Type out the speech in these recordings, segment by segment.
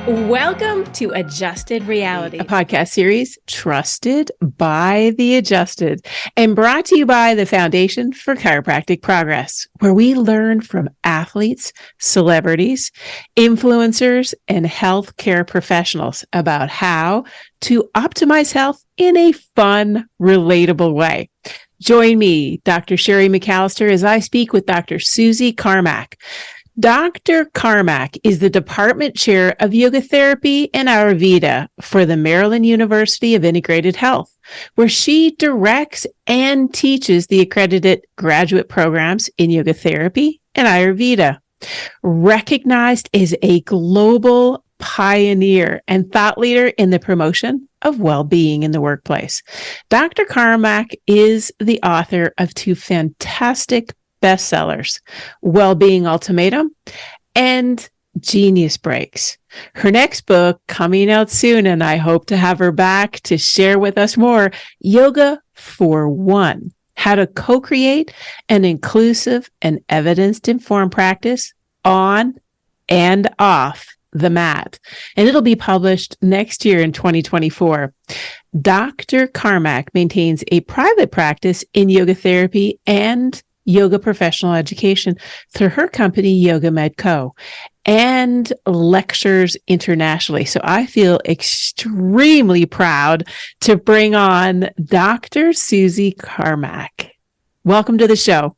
Welcome to Adjusted Reality, a podcast series trusted by the adjusted and brought to you by the Foundation for Chiropractic Progress, where we learn from athletes, celebrities, influencers, and healthcare professionals about how to optimize health in a fun, relatable way. Join me, Dr. Sherry McAllister, as I speak with Dr. Suzie Carmack. Dr. Carmack is the Department Chair of Yoga Therapy and Ayurveda for the Maryland University of Integrated Health, where she directs and teaches the accredited graduate programs in yoga therapy and Ayurveda. Recognized as a global pioneer and thought leader in the promotion of well-being in the workplace, Dr. Carmack is the author of two fantastic bestsellers, Wellbeing Ultimatum and Genius Breaks. Her next book coming out soon, and I hope to have her back to share with us more, Yoga for One, how to co-create an inclusive and evidence-informed practice on and off the mat. And it'll be published next year in 2024. Dr. Carmack maintains a private practice in yoga therapy and yoga professional education through her company, Yoga Med Co., and lectures internationally. So I feel extremely proud to bring on Dr. Suzie Carmack. Welcome to the show.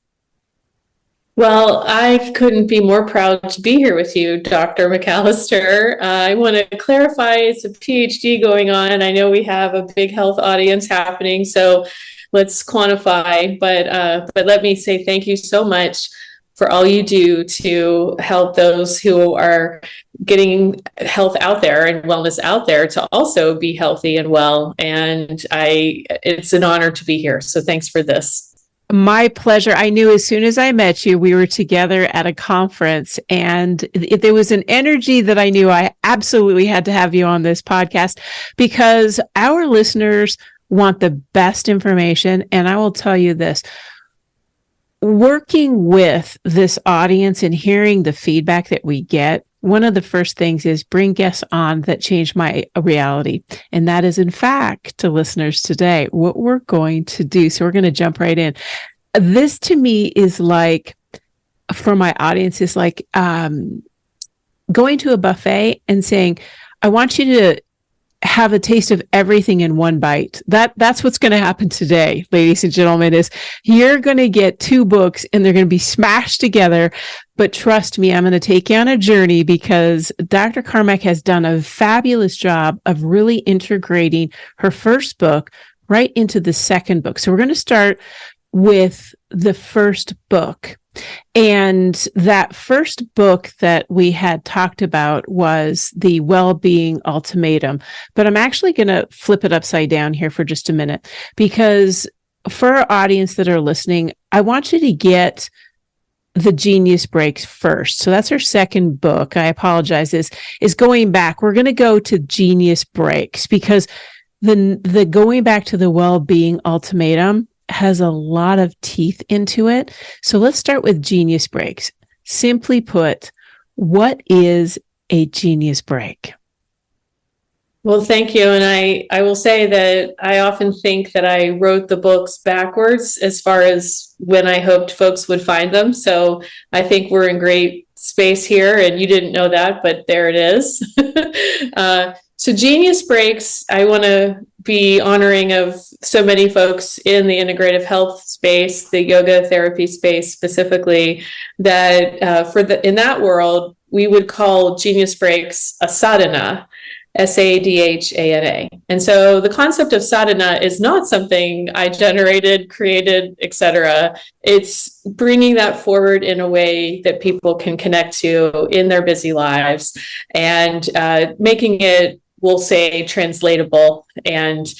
Well, I couldn't be more proud to be here with you, Dr. McAllister. I want to clarify, it's a PhD going on. I know we have a big health audience happening, so let's quantify, but let me say thank you so much for all you do to help those who are getting health out there and wellness out there to also be healthy and well. And it's an honor to be here. So thanks for this. My pleasure. I knew as soon as I met you, we were together at a conference, and there was an energy that I knew I absolutely had to have you on this podcast because our listeners want the best information. And I will tell you this, working with this audience and hearing the feedback that we get, one of the first things is bring guests on that change my reality. And that is, in fact, to listeners today, what we're going to do. So we're going to jump right in. This to me is like, for my audience, is like going to a buffet and saying, I want you to have a taste of everything in one bite. That's what's going to happen today, ladies and gentlemen, is you're going to get two books and they're going to be smashed together. But trust me, I'm going to take you on a journey because Dr. Carmack has done a fabulous job of really integrating her first book right into the second book. So we're going to start with the first book. And that first book that we had talked about was the Wellbeing Ultimatum. But I'm actually going to flip it upside down here for just a minute, because for our audience that are listening, I want you to get the Genius Breaks first. So that's her second book. I apologize, is going back. We're going to go to Genius Breaks because the going back to the Wellbeing Ultimatum has a lot of teeth into it. So let's start with Genius Breaks. Simply put, what is a Genius Break? Well, thank you. And I will say that I often think that I wrote the books backwards as far as when I hoped folks would find them. So I think we're in great space here, and you didn't know that, but there it is. So Genius Breaks, I want to be honoring of so many folks in the integrative health space, the yoga therapy space specifically, that in that world, we would call Genius Breaks a sadhana, sadhana. And so the concept of sadhana is not something I generated, created, etc. It's bringing that forward in a way that people can connect to in their busy lives and making it, we'll say, translatable and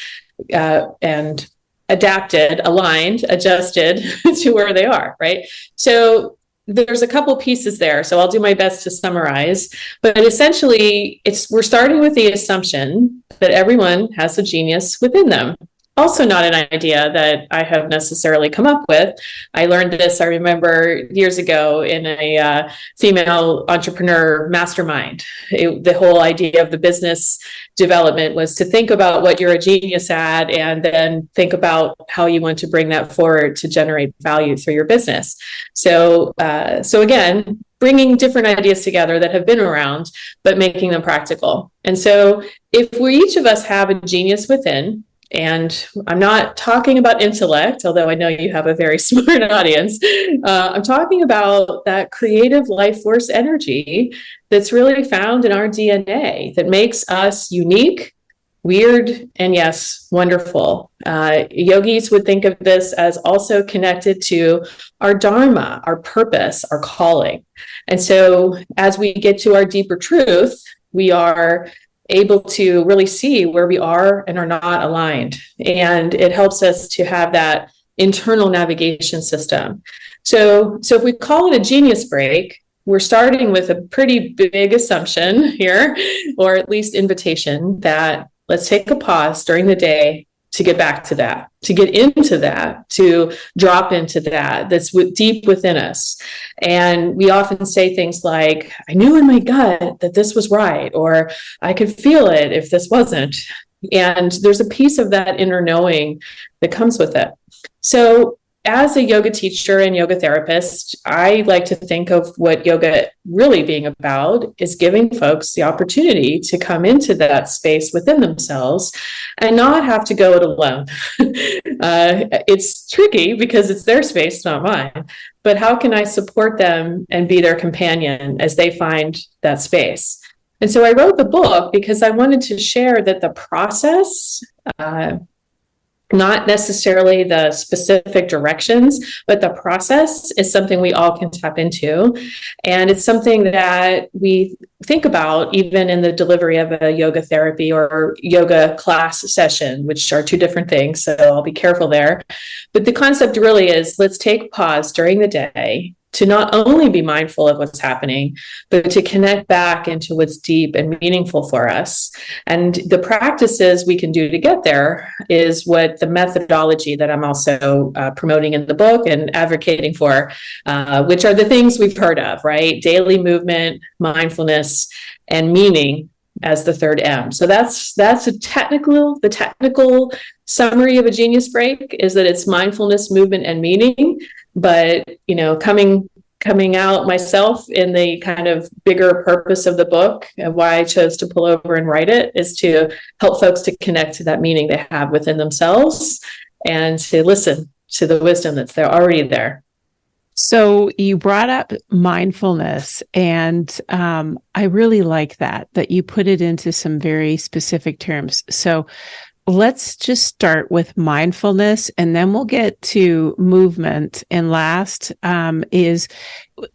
adapted, aligned, adjusted to where they are, right? So there's a couple pieces there, so I'll do my best to summarize. But essentially, we're starting with the assumption that everyone has a genius within them. also not an idea that I have necessarily come up with. I learned this, I remember years ago in a female entrepreneur mastermind. The whole idea of the business development was to think about what you're a genius at and then think about how you want to bring that forward to generate value through your business. So again, bringing different ideas together that have been around, but making them practical. And so if we each of us have a genius within, and I'm not talking about intellect, although I know you have a very smart audience. I'm talking about that creative life force energy that's really found in our DNA that makes us unique, weird, and yes, wonderful. Yogis would think of this as also connected to our dharma, our purpose, our calling. And so as we get to our deeper truth, we are able to really see where we are and are not aligned. And it helps us to have that internal navigation system. So if we call it a genius break, we're starting with a pretty big assumption here, or at least invitation, that let's take a pause during the day to get back to that, to get into that, to drop into that, that's deep within us. And we often say things like, I knew in my gut that this was right, or I could feel it if this wasn't. And there's a piece of that inner knowing that comes with it. So as a yoga teacher and yoga therapist, I like to think of what yoga really being about is giving folks the opportunity to come into that space within themselves and not have to go it alone. It's tricky because it's their space, not mine. But how can I support them and be their companion as they find that space? And so I wrote the book because I wanted to share that the process, not necessarily the specific directions, but the process is something we all can tap into. And it's something that we think about even in the delivery of a yoga therapy or yoga class session, which are two different things. So I'll be careful there. But the concept really is, let's take pause during the day to not only be mindful of what's happening, but to connect back into what's deep and meaningful for us. And the practices we can do to get there is what the methodology that I'm also promoting in the book and advocating for, which are the things we've heard of, right? Daily movement, mindfulness, and meaning as the third M. So that's the technical summary of a genius break is that it's mindfulness, movement, and meaning. But, coming out myself in the kind of bigger purpose of the book and why I chose to pull over and write it is to help folks to connect to that meaning they have within themselves and to listen to the wisdom that's there already there. So you brought up mindfulness, and I really like that you put it into some very specific terms. So let's just start with mindfulness, and then we'll get to movement. And last is,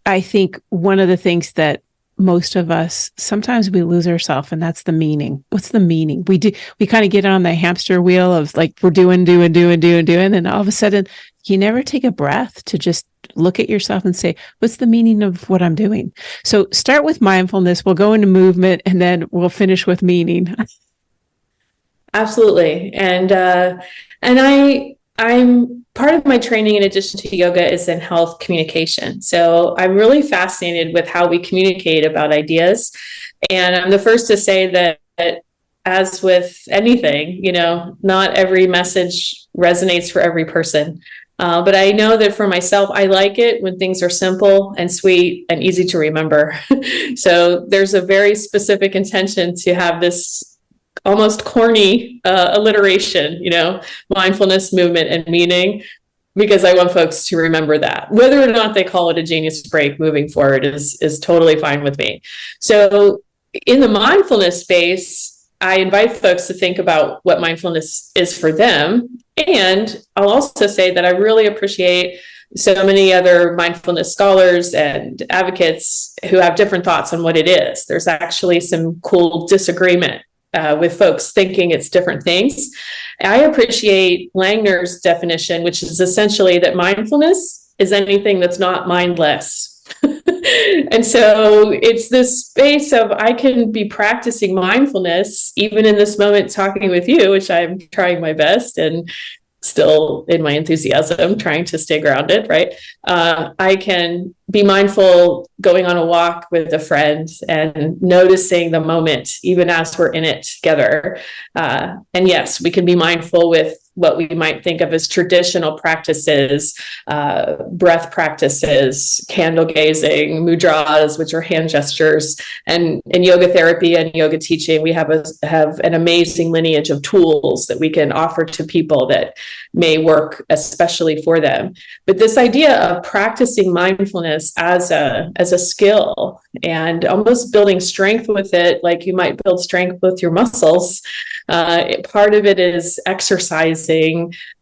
I think, one of the things that most of us, sometimes we lose ourselves, and that's the meaning. What's the meaning? We kind of get on the hamster wheel of like, we're doing. And all of a sudden you never take a breath to just look at yourself and say, what's the meaning of what I'm doing? So start with mindfulness. We'll go into movement, and then we'll finish with meaning. Absolutely. And I'm part of my training in addition to yoga is in health communication. So I'm really fascinated with how we communicate about ideas. And I'm the first to say that as with anything, not every message resonates for every person. But I know that for myself, I like it when things are simple and sweet and easy to remember. So there's a very specific intention to have this almost corny alliteration, mindfulness, movement, and meaning, because I want folks to remember that. Whether or not they call it a genius break moving forward is totally fine with me. So in the mindfulness space, I invite folks to think about what mindfulness is for them. And I'll also say that I really appreciate so many other mindfulness scholars and advocates who have different thoughts on what it is. There's actually some cool disagreement with folks thinking it's different things. I appreciate Langner's definition, which is essentially that mindfulness is anything that's not mindless. And so it's this space of I can be practicing mindfulness, even in this moment talking with you, which I'm trying my best and still in my enthusiasm, trying to stay grounded, right? I can be mindful going on a walk with a friend and noticing the moment, even as we're in it together. And yes, we can be mindful with what we might think of as traditional practices, breath practices, candle gazing, mudras, which are hand gestures, and in yoga therapy and yoga teaching, we have an amazing lineage of tools that we can offer to people that may work especially for them. But this idea of practicing mindfulness as a skill and almost building strength with it, like you might build strength with your muscles. Part of it is exercising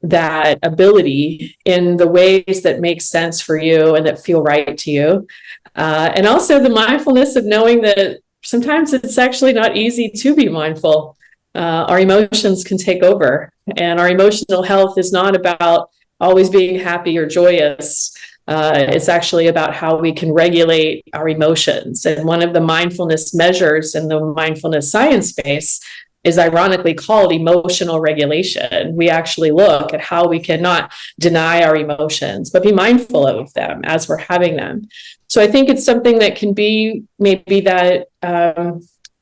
that ability in the ways that make sense for you and that feel right to you. And also the mindfulness of knowing that sometimes it's actually not easy to be mindful. Our emotions can take over, and our emotional health is not about always being happy or joyous. It's actually about how we can regulate our emotions. And one of the mindfulness measures in the mindfulness science space is ironically called emotional regulation. We actually look at how we cannot deny our emotions, but be mindful of them as we're having them. So I think it's something that can be maybe that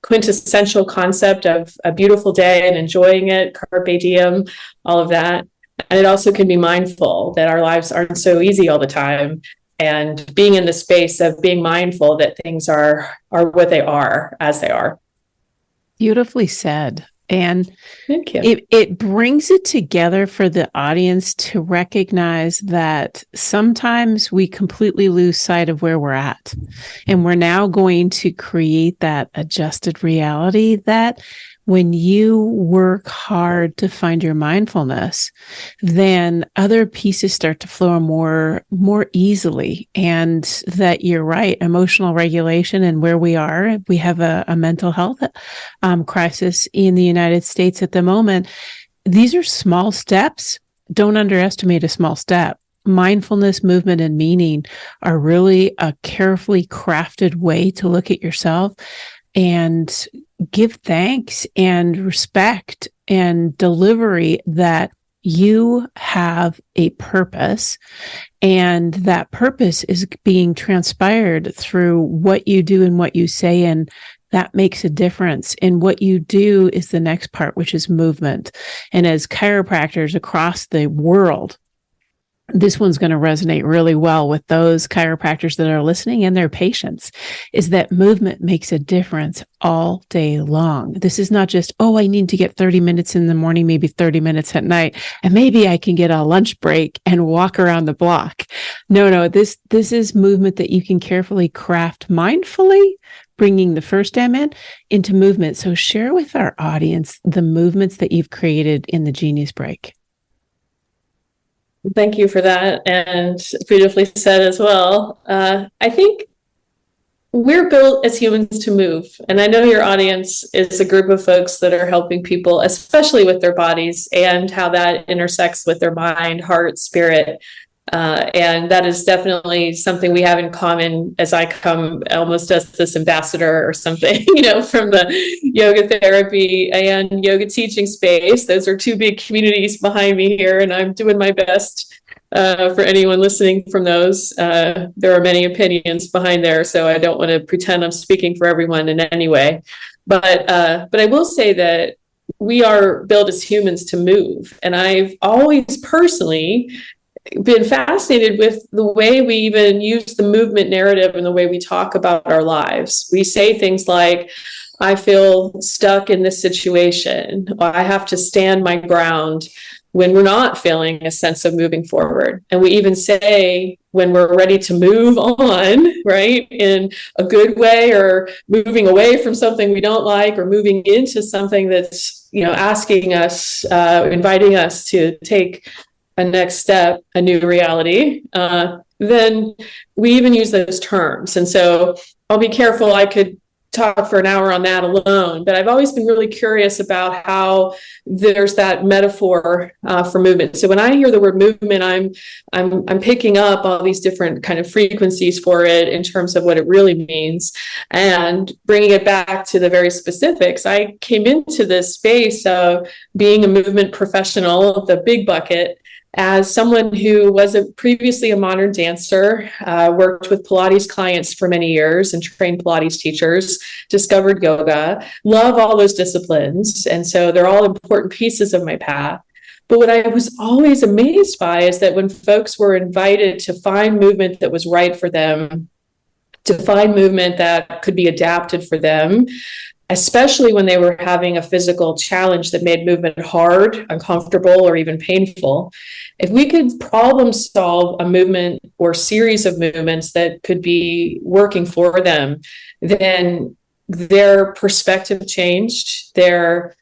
quintessential concept of a beautiful day and enjoying it, carpe diem, all of that. And it also can be mindful that our lives aren't so easy all the time, and being in the space of being mindful that things are what they are as they are. Beautifully said. And thank you. It brings it together for the audience to recognize that sometimes we completely lose sight of where we're at. And we're now going to create that adjusted reality that when you work hard to find your mindfulness, then other pieces start to flow more easily. And that you're right, emotional regulation and where we are. We have a mental health crisis in the United States at the moment. These are small steps. Don't underestimate a small step. Mindfulness, movement, and meaning are really a carefully crafted way to look at yourself and give thanks and respect and delivery that you have a purpose, and that purpose is being transpired through what you do and what you say, and that makes a difference. And what you do is the next part, which is movement. And as chiropractors across the world, this one's going to resonate really well with those chiropractors that are listening and their patients, is that movement makes a difference all day long. This is not just, oh, I need to get 30 minutes in the morning, maybe 30 minutes at night, and maybe I can get a lunch break and walk around the block. No, this is movement that you can carefully craft mindfully, bringing the first M into movement. So share with our audience the movements that you've created in the Genius Break. Thank you for that, and beautifully said as well. I think we're built as humans to move, and I know your audience is a group of folks that are helping people, especially with their bodies and how that intersects with their mind, heart, spirit. And that is definitely something we have in common, as I come almost as this ambassador or something, from the yoga therapy and yoga teaching space. Those are two big communities behind me here, and I'm doing my best for anyone listening from those. There are many opinions behind there, so I don't want to pretend I'm speaking for everyone in any way. But I will say that we are built as humans to move. And I've always personally been fascinated with the way we even use the movement narrative and the way we talk about our lives. We say things like, I feel stuck in this situation, or I have to stand my ground, when we're not feeling a sense of moving forward. And we even say when we're ready to move on, right, in a good way, or moving away from something we don't like, or moving into something that's, asking us, inviting us to take a next step, a new reality, then we even use those terms. And so I'll be careful. I could talk for an hour on that alone, but I've always been really curious about how there's that metaphor for movement. So when I hear the word movement, I'm picking up all these different kind of frequencies for it in terms of what it really means, and bringing it back to the very specifics. I came into this space of being a movement professional, the big bucket, as someone who was previously a modern dancer, worked with Pilates clients for many years and trained Pilates teachers, discovered yoga, love all those disciplines. And so they're all important pieces of my path. But what I was always amazed by is that when folks were invited to find movement that was right for them, to find movement that could be adapted for them, especially when they were having a physical challenge that made movement hard, uncomfortable, or even painful. If we could problem solve a movement or series of movements that could be working for them, then their perspective changed, and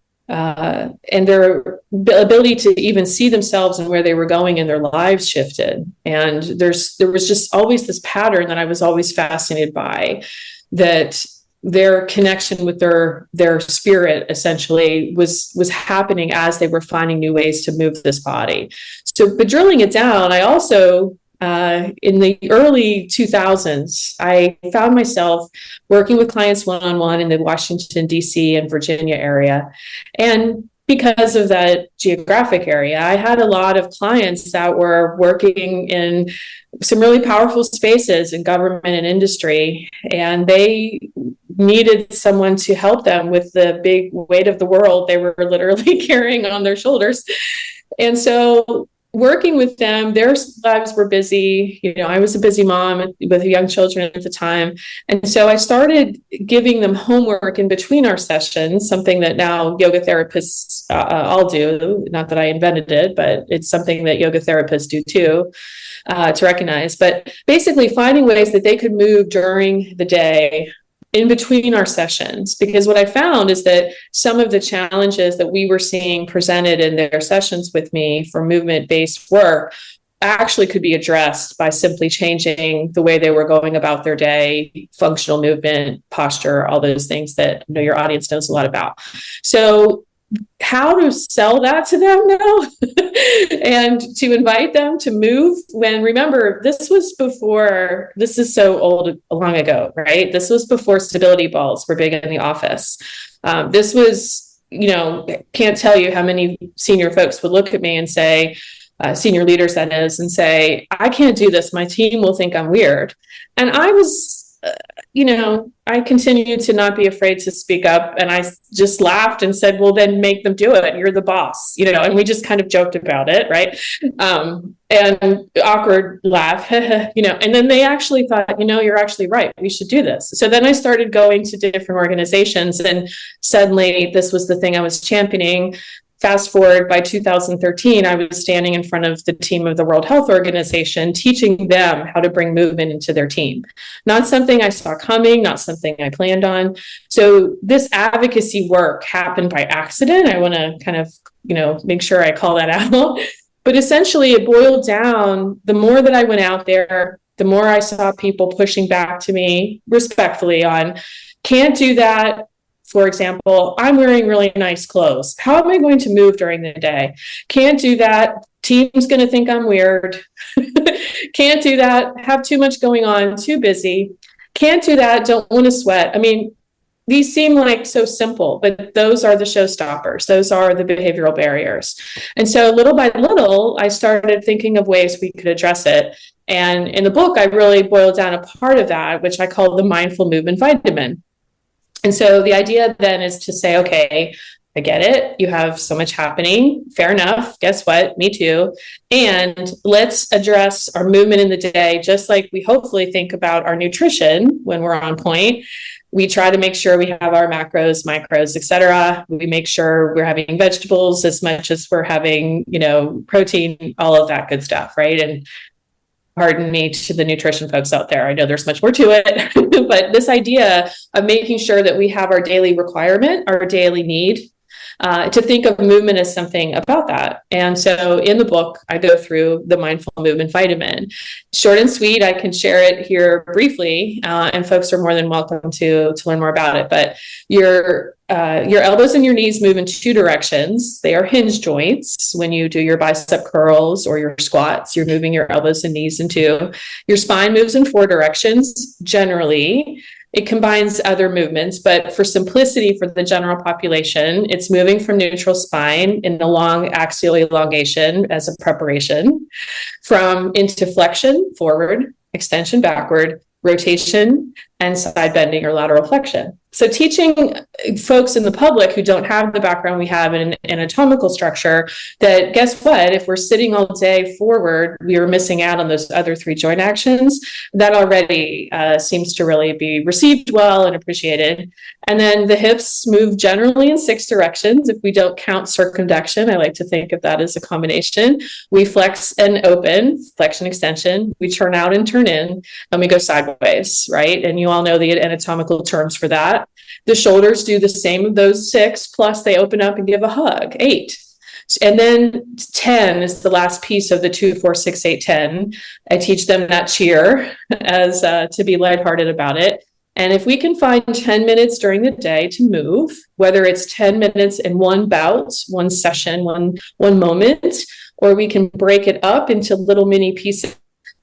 their ability to even see themselves and where they were going in their lives shifted. And there was just always this pattern that I was always fascinated by, that their connection with their spirit essentially was happening as they were finding new ways to move this body. So, but drilling it down, I also, in the early 2000s, I found myself working with clients one-on-one in the Washington, D.C. and Virginia area. And because of that geographic area, I had a lot of clients that were working in some really powerful spaces in government and industry, and they needed someone to help them with the big weight of the world they were literally carrying on their shoulders. And so working with them, their lives were busy. I was a busy mom with young children at the time. And so I started giving them homework in between our sessions, something that now yoga therapists all do. Not that I invented it, but it's something that yoga therapists do too, to recognize. But basically finding ways that they could move during the day in between our sessions, because what I found is that some of the challenges that we were seeing presented in their sessions with me for movement-based work actually could be addressed by simply changing the way they were going about their day, functional movement, posture, all those things that your audience knows a lot about. So how to sell that to them now and to invite them to move, when, remember, this is so old, long ago, right? This was before stability balls were big in the office. This was, can't tell you how many senior folks would look at me and say, senior leaders that is, and say, I can't do this. My team will think I'm weird. And I was, I continued to not be afraid to speak up, and I just laughed and said, well, then make them do it. You're the boss, and we just kind of joked about it. Right. And awkward laugh, and then they actually thought, you're actually right. We should do this. So then I started going to different organizations, and suddenly this was the thing I was championing. Fast forward, by 2013, I was standing in front of the team of the World Health Organization, teaching them how to bring movement into their team. Not something I saw coming, not something I planned on. So this advocacy work happened by accident. I want to kind of, make sure I call that out. But essentially, it boiled down, the more that I went out there, the more I saw people pushing back to me respectfully on, can't do that. For example, I'm wearing really nice clothes. How am I going to move during the day? Can't do that. Team's going to think I'm weird. Can't do that. Have too much going on. Too busy. Can't do that. Don't want to sweat. I mean, these seem like so simple, but those are the showstoppers. Those are the behavioral barriers. And so little by little, I started thinking of ways we could address it. And in the book, I really boiled down a part of that, which I call the mindful movement vitamin. And so the idea then is to say, okay, I get it. You have so much happening. Fair enough. Guess what? Me too. And let's address our movement in the day, just like we hopefully think about our nutrition when we're on point. We try to make sure we have our macros, micros, et cetera. We make sure we're having vegetables as much as we're having, protein, all of that good stuff, right? And pardon me to the nutrition folks out there. I know there's much more to it, but this idea of making sure that we have our daily requirement, our daily need, to think of movement as something about that. And so in the book, I go through the mindful movement vitamin. Short and sweet, I can share it here briefly, and folks are more than welcome to learn more about it. But your elbows and your knees move in two directions. They are hinge joints. When you do your bicep curls or your squats, you're moving your elbows and knees in two. Your spine moves in four directions, generally. It combines other movements, but for simplicity for the general population, it's moving from neutral spine in a long axial elongation as a preparation, from into flexion, forward, extension, backward, rotation, and side bending or lateral flexion. So teaching folks in the public who don't have the background we have in anatomical structure that, guess what, if we're sitting all day forward, we are missing out on those other three joint actions. That already seems to really be received well and appreciated. And then the hips move generally in six directions. If we don't count circumduction, I like to think of that as a combination. We flex and open, flexion, extension. We turn out and turn in, and we go sideways, right? And you all know the anatomical terms for that. The shoulders do the same of those six, plus they open up and give a hug, 8. And then 10 is the last piece of the 2, 4, 6, 8, 10. I teach them that cheer as to be lighthearted about it. And if we can find 10 minutes during the day to move, whether it's 10 minutes in one bout, one session, one moment, or we can break it up into little mini pieces,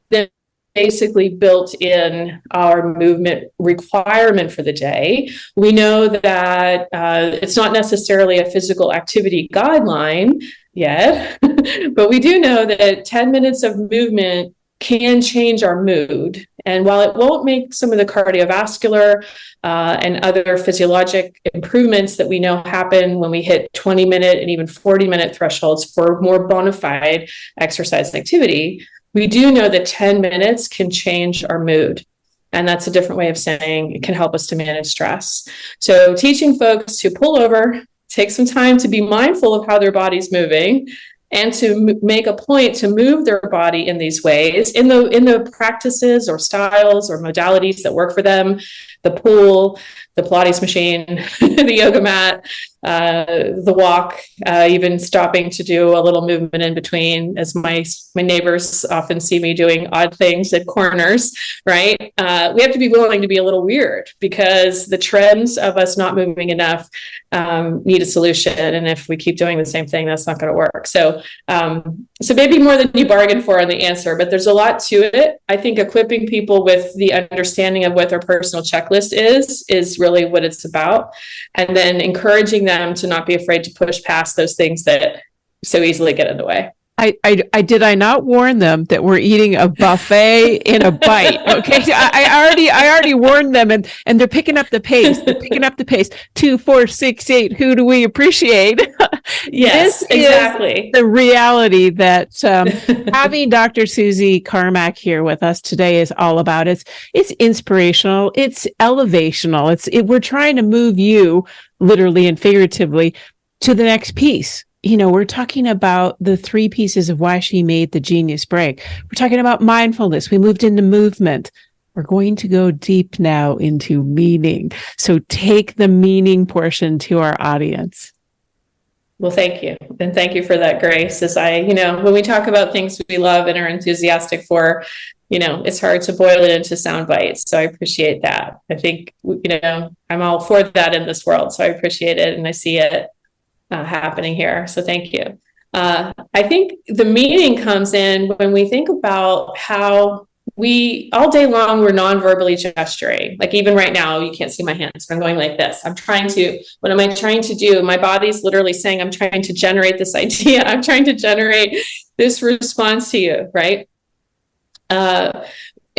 then basically built in our movement requirement for the day. We know that it's not necessarily a physical activity guideline yet, but we do know that 10 minutes of movement can change our mood. And while it won't make some of the cardiovascular and other physiologic improvements that we know happen when we hit 20-minute and even 40-minute thresholds for more bona fide exercise activity, we do know that 10 minutes can change our mood. And that's a different way of saying it can help us to manage stress. So teaching folks to pull over, take some time to be mindful of how their body's moving, and to make a point to move their body in these ways, in the practices or styles or modalities that work for them, the pool, the Pilates machine, the yoga mat, the walk, even stopping to do a little movement in between, as my neighbors often see me doing odd things at corners, right? We have to be willing to be a little weird, because the trends of us not moving enough need a solution. And if we keep doing the same thing, that's not going to work. So maybe more than you bargained for on the answer, but there's a lot to it. I think equipping people with the understanding of what their personal checklist is really what it's about. And then encouraging them to not be afraid to push past those things that so easily get in the way. I not warn them that we're eating a buffet in a bite. Okay. I already warned them, and they're picking up the pace. They're picking up the pace. 2, 4, 6, 8. Who do we appreciate? Yes, this exactly. Is the reality that having Dr. Suzie Carmack here with us today is all about. It's inspirational. It's elevational. We're trying to move you literally and figuratively to the next piece. We're talking about the 3 pieces of why she made the genius break. We're talking about mindfulness. We moved into movement. We're going to go deep now into meaning. So take the meaning portion to our audience. Well, thank you. And thank you for that, Grace. When we talk about things we love and are enthusiastic for, it's hard to boil it into sound bites. So I appreciate that. I think, I'm all for that in this world. So I appreciate it. And I see it happening here. So thank you. I think the meaning comes in when we think about how we, all day long, we're non-verbally gesturing. Like even right now, you can't see my hands, but I'm going like this. What am I trying to do? My body's literally saying, I'm trying to generate this idea. I'm trying to generate this response to you, right?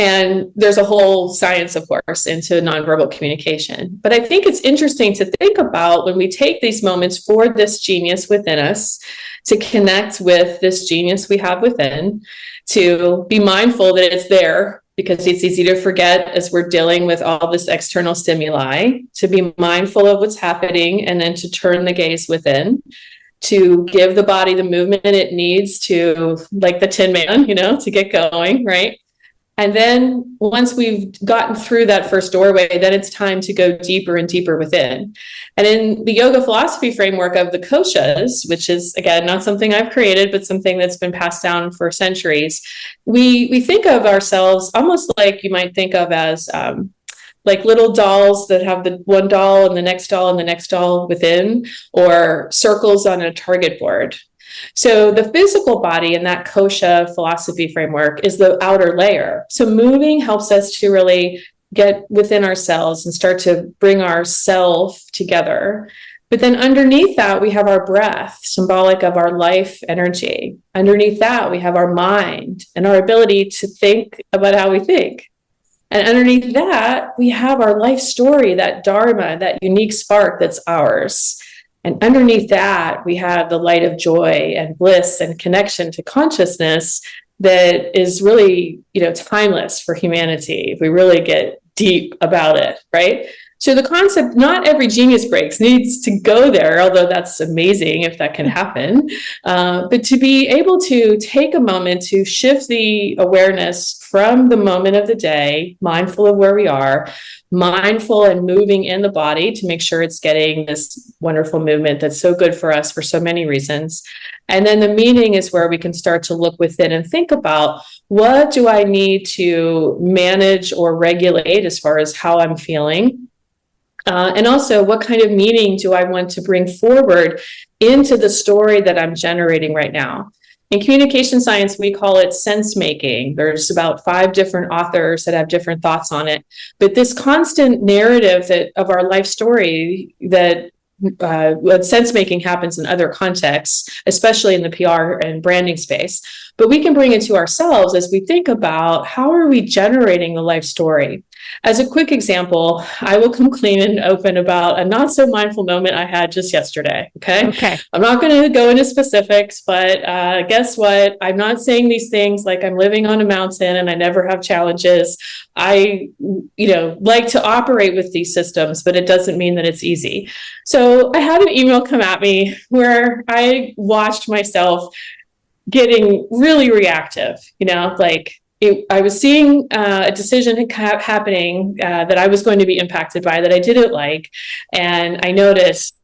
And there's a whole science, of course, into nonverbal communication. But I think it's interesting to think about when we take these moments for this genius within us, to connect with this genius we have within, to be mindful that it's there, because it's easy to forget as we're dealing with all this external stimuli, to be mindful of what's happening, and then to turn the gaze within, to give the body the movement it needs to, like the Tin Man, to get going, right? And then once we've gotten through that first doorway, then it's time to go deeper and deeper within. And in the yoga philosophy framework of the koshas, which is, again, not something I've created, but something that's been passed down for centuries, we think of ourselves almost like you might think of as like little dolls that have the one doll and the next doll and the next doll within, or circles on a target board. So the physical body in that kosha philosophy framework is the outer layer. So moving helps us to really get within ourselves and start to bring ourself together. But then underneath that, we have our breath, symbolic of our life energy. Underneath that, we have our mind and our ability to think about how we think. And underneath that, we have our life story, that dharma, that unique spark that's ours. And underneath that, we have the light of joy and bliss and connection to consciousness that is really, timeless for humanity if we really get deep about it, right? So the concept, not every genius breaks needs to go there, although that's amazing if that can happen. But to be able to take a moment to shift the awareness from the moment of the day, mindful of where we are, mindful and moving in the body to make sure it's getting this wonderful movement that's so good for us for so many reasons. And then the meaning is where we can start to look within and think about, what do I need to manage or regulate as far as how I'm feeling? And also, what kind of meaning do I want to bring forward into the story that I'm generating right now? In communication science, we call it sense making. There's about 5 different authors that have different thoughts on it. But this constant narrative of our life story, that sense making happens in other contexts, especially in the PR and branding space. But we can bring it to ourselves as we think about, how are we generating the life story? As a quick example, I will come clean and open about a not so mindful moment I had just yesterday. Okay. I'm not going to go into specifics, but guess what? I'm not saying these things like I'm living on a mountain and I never have challenges. I, like to operate with these systems, but it doesn't mean that it's easy. So I had an email come at me where I watched myself getting really reactive, I was seeing a decision happening that I was going to be impacted by that I didn't like. And I noticed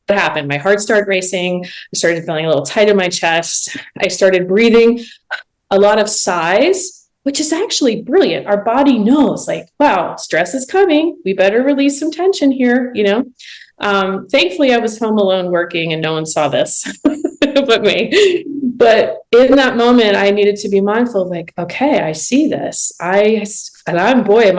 what happened. My heart started racing. I started feeling a little tight in my chest. I started breathing a lot of sighs, which is actually brilliant. Our body knows, wow, stress is coming. We better release some tension here, Thankfully, I was home alone working and no one saw this but me. But in that moment, I needed to be mindful of okay, I see this. Am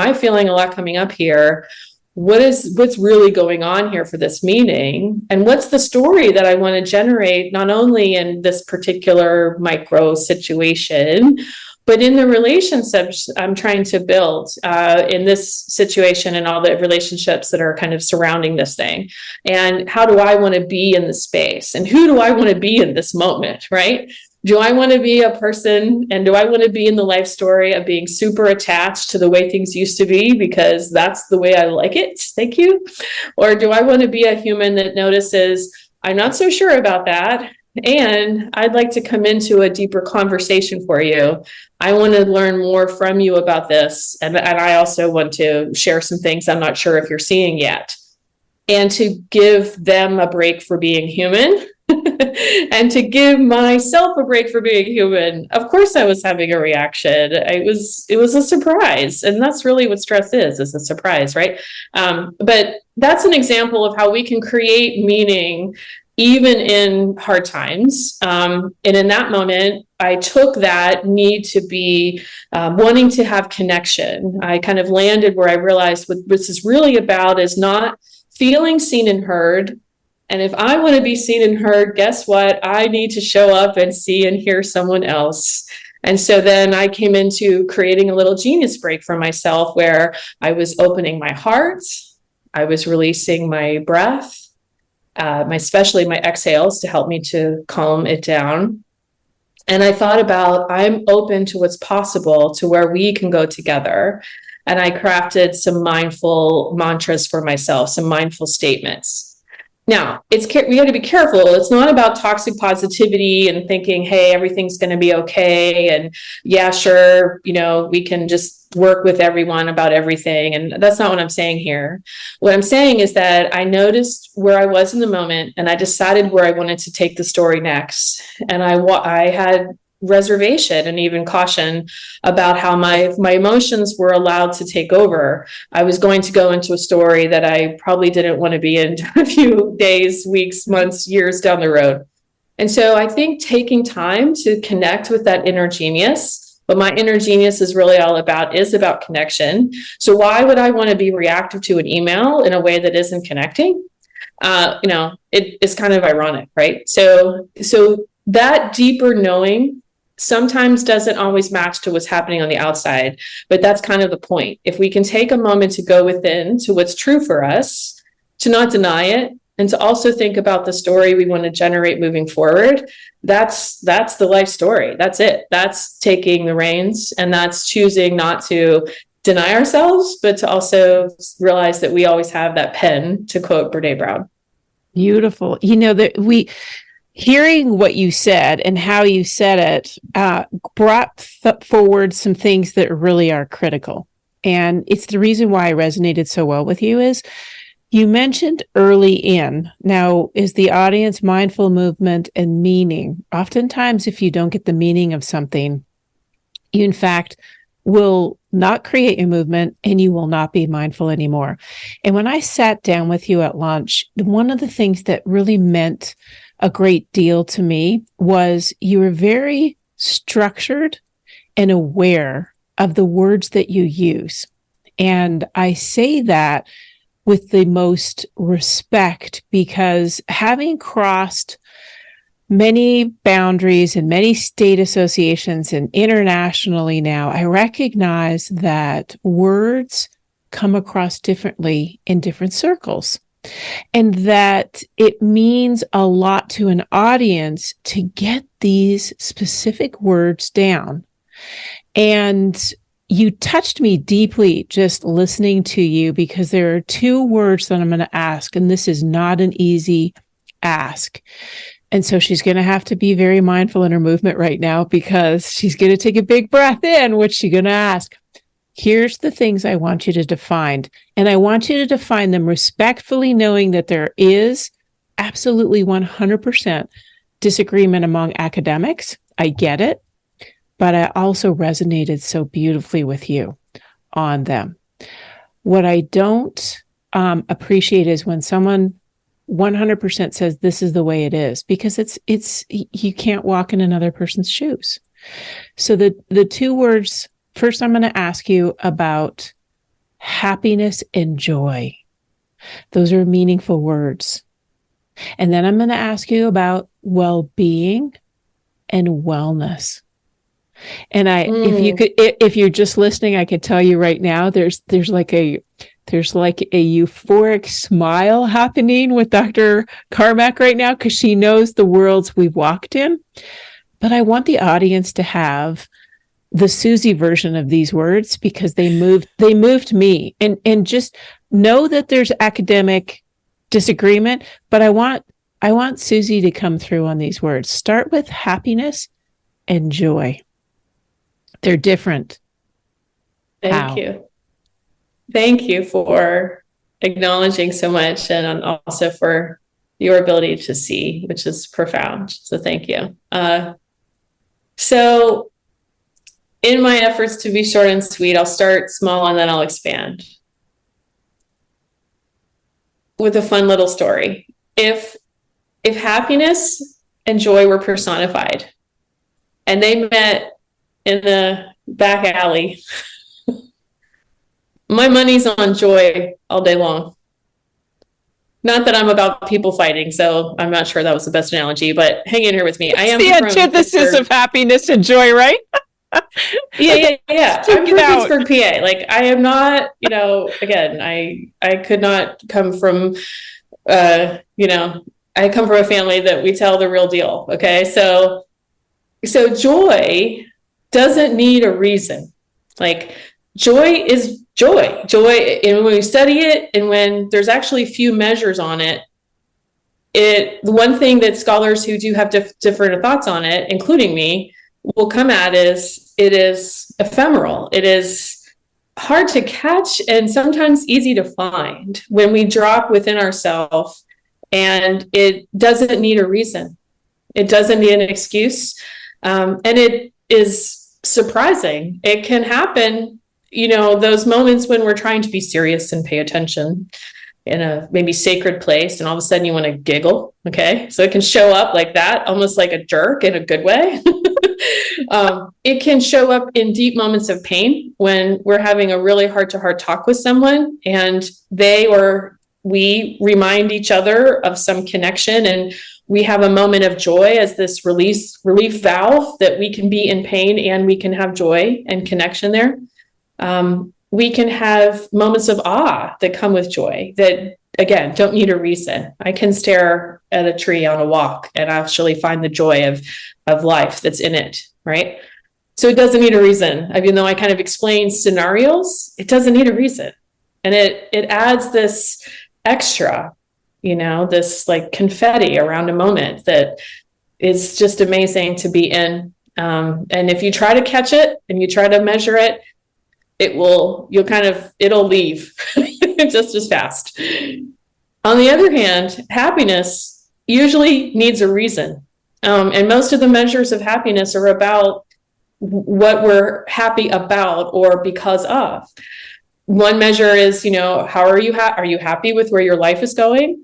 I feeling a lot coming up here? What's really going on here for this meeting? And what's the story that I want to generate, not only in this particular micro situation, but in the relationships I'm trying to build in this situation and all the relationships that are kind of surrounding this thing. And how do I want to be in the space? And who do I want to be in this moment, right? Do I want to be a person, and do I want to be in the life story of being super attached to the way things used to be because that's the way I like it? Thank you. Or do I want to be a human that notices, I'm not so sure about that, and I'd like to come into a deeper conversation for you. I want to learn more from you about this. And I also want to share some things I'm not sure if you're seeing yet. And to give them a break for being human and to give myself a break for being human. Of course, I was having a reaction. It was a surprise. And that's really what stress is a surprise, right? But that's an example of how we can create meaning even in hard times. And in that moment, I took that need to be wanting to have connection. I kind of landed where I realized what this is really about is not feeling seen and heard. And if I want to be seen and heard, guess what? I need to show up and see and hear someone else. And so then I came into creating a little genius break for myself where I was opening my heart. I was releasing my breath. Especially my exhales to help me to calm it down. And I thought about, I'm open to what's possible, to where we can go together. And I crafted some mindful mantras for myself, some mindful statements. Now, we got to be careful. It's not about toxic positivity and thinking, hey, everything's going to be okay. And yeah, sure, we can just work with everyone about everything. And that's not what I'm saying here. What I'm saying is that I noticed where I was in the moment, and I decided where I wanted to take the story next. And I had reservation and even caution about how my emotions were allowed to take over. I was going to go into a story that I probably didn't want to be in a few days, weeks, months, years down the road. And so I think taking time to connect with that inner genius, what my inner genius is really all about is about connection. So why would I want to be reactive to an email in a way that isn't connecting? It's kind of ironic, right? So that deeper knowing sometimes doesn't always match to what's happening on the outside, but that's kind of the point. If we can take a moment to go within to what's true for us, to not deny it, and to also think about the story we want to generate moving forward, that's the life story. That's it. That's taking the reins, and that's choosing not to deny ourselves, but to also realize that we always have that pen, to quote Brene Brown. Beautiful. Hearing what you said and how you said it brought forward some things that really are critical. And it's the reason why I resonated so well with you is you mentioned early in, now is the audience mindful movement and meaning. Oftentimes, if you don't get the meaning of something, you in fact will not create a movement and you will not be mindful anymore. And when I sat down with you at lunch, one of the things that really meant a great deal to me was you were very structured and aware of the words that you use. And I say that with the most respect because having crossed many boundaries and many state associations and internationally now, I recognize that words come across differently in different circles. And that it means a lot to an audience to get these specific words down. And you touched me deeply just listening to you because there are two words that I'm going to ask, and this is not an easy ask. And so she's going to have to be very mindful in her movement right now because she's going to take a big breath in. What's she going to ask? Here's the things I want you to define. And I want you to define them respectfully, knowing that there is absolutely 100% disagreement among academics. I get it. But I also resonated so beautifully with you on them. What I don't appreciate is when someone 100% says this is the way it is, because it's you can't walk in another person's shoes. So the two words. First, I'm going to ask you about happiness and joy. Those are meaningful words. And then I'm going to ask you about well-being and wellness. And if you're just listening, I could tell you right now, there's like a euphoric smile happening with Dr. Carmack right now because she knows the worlds we've walked in. But I want the audience to have the Suzie version of these words because they moved me, and just know that there's academic disagreement, but I want Suzie to come through on these words. Start with happiness and joy. They're different. Thank you. Thank you for acknowledging so much and also for your ability to see, which is profound. So thank you. So in my efforts to be short and sweet, I'll start small and then I'll expand with a fun little story. If happiness and joy were personified and they met in the back alley, my money's on joy all day long. Not that I'm about people fighting, so I'm not sure that was the best analogy, but hang in here with me. I am the antithesis of happiness and joy, right? Yeah. I'm from Pittsburgh, PA. Like I am not, again, I could not come from, I come from a family that we tell the real deal. Okay. So joy doesn't need a reason. Like joy is joy. And when we study it and when there's actually few measures on it, the one thing that scholars who do have different thoughts on it, including me, will come at is it is ephemeral. It is hard to catch and sometimes easy to find when we drop within ourselves, and it doesn't need a reason. It doesn't need an excuse. And it is surprising. It can happen, those moments when we're trying to be serious and pay attention in a maybe sacred place, and all of a sudden you want to giggle. Okay. So it can show up like that, almost like a jerk in a good way. It can show up in deep moments of pain when we're having a really heart-to-heart talk with someone, and they or we remind each other of some connection, and we have a moment of joy as this relief valve that we can be in pain and we can have joy and connection there. We can have moments of awe that come with joy that, again, don't need a reason. I can stare at a tree on a walk and actually find the joy of life that's in it, right? So it doesn't need a reason. Even though I kind of explain scenarios, it doesn't need a reason. And it adds this extra, this like confetti around a moment that is just amazing to be in. And if you try to catch it and you try to measure it, it'll leave just as fast. On the other hand, happiness usually needs a reason. And most of the measures of happiness are about what we're happy about or because of. One measure is, how are you? Are you happy with where your life is going?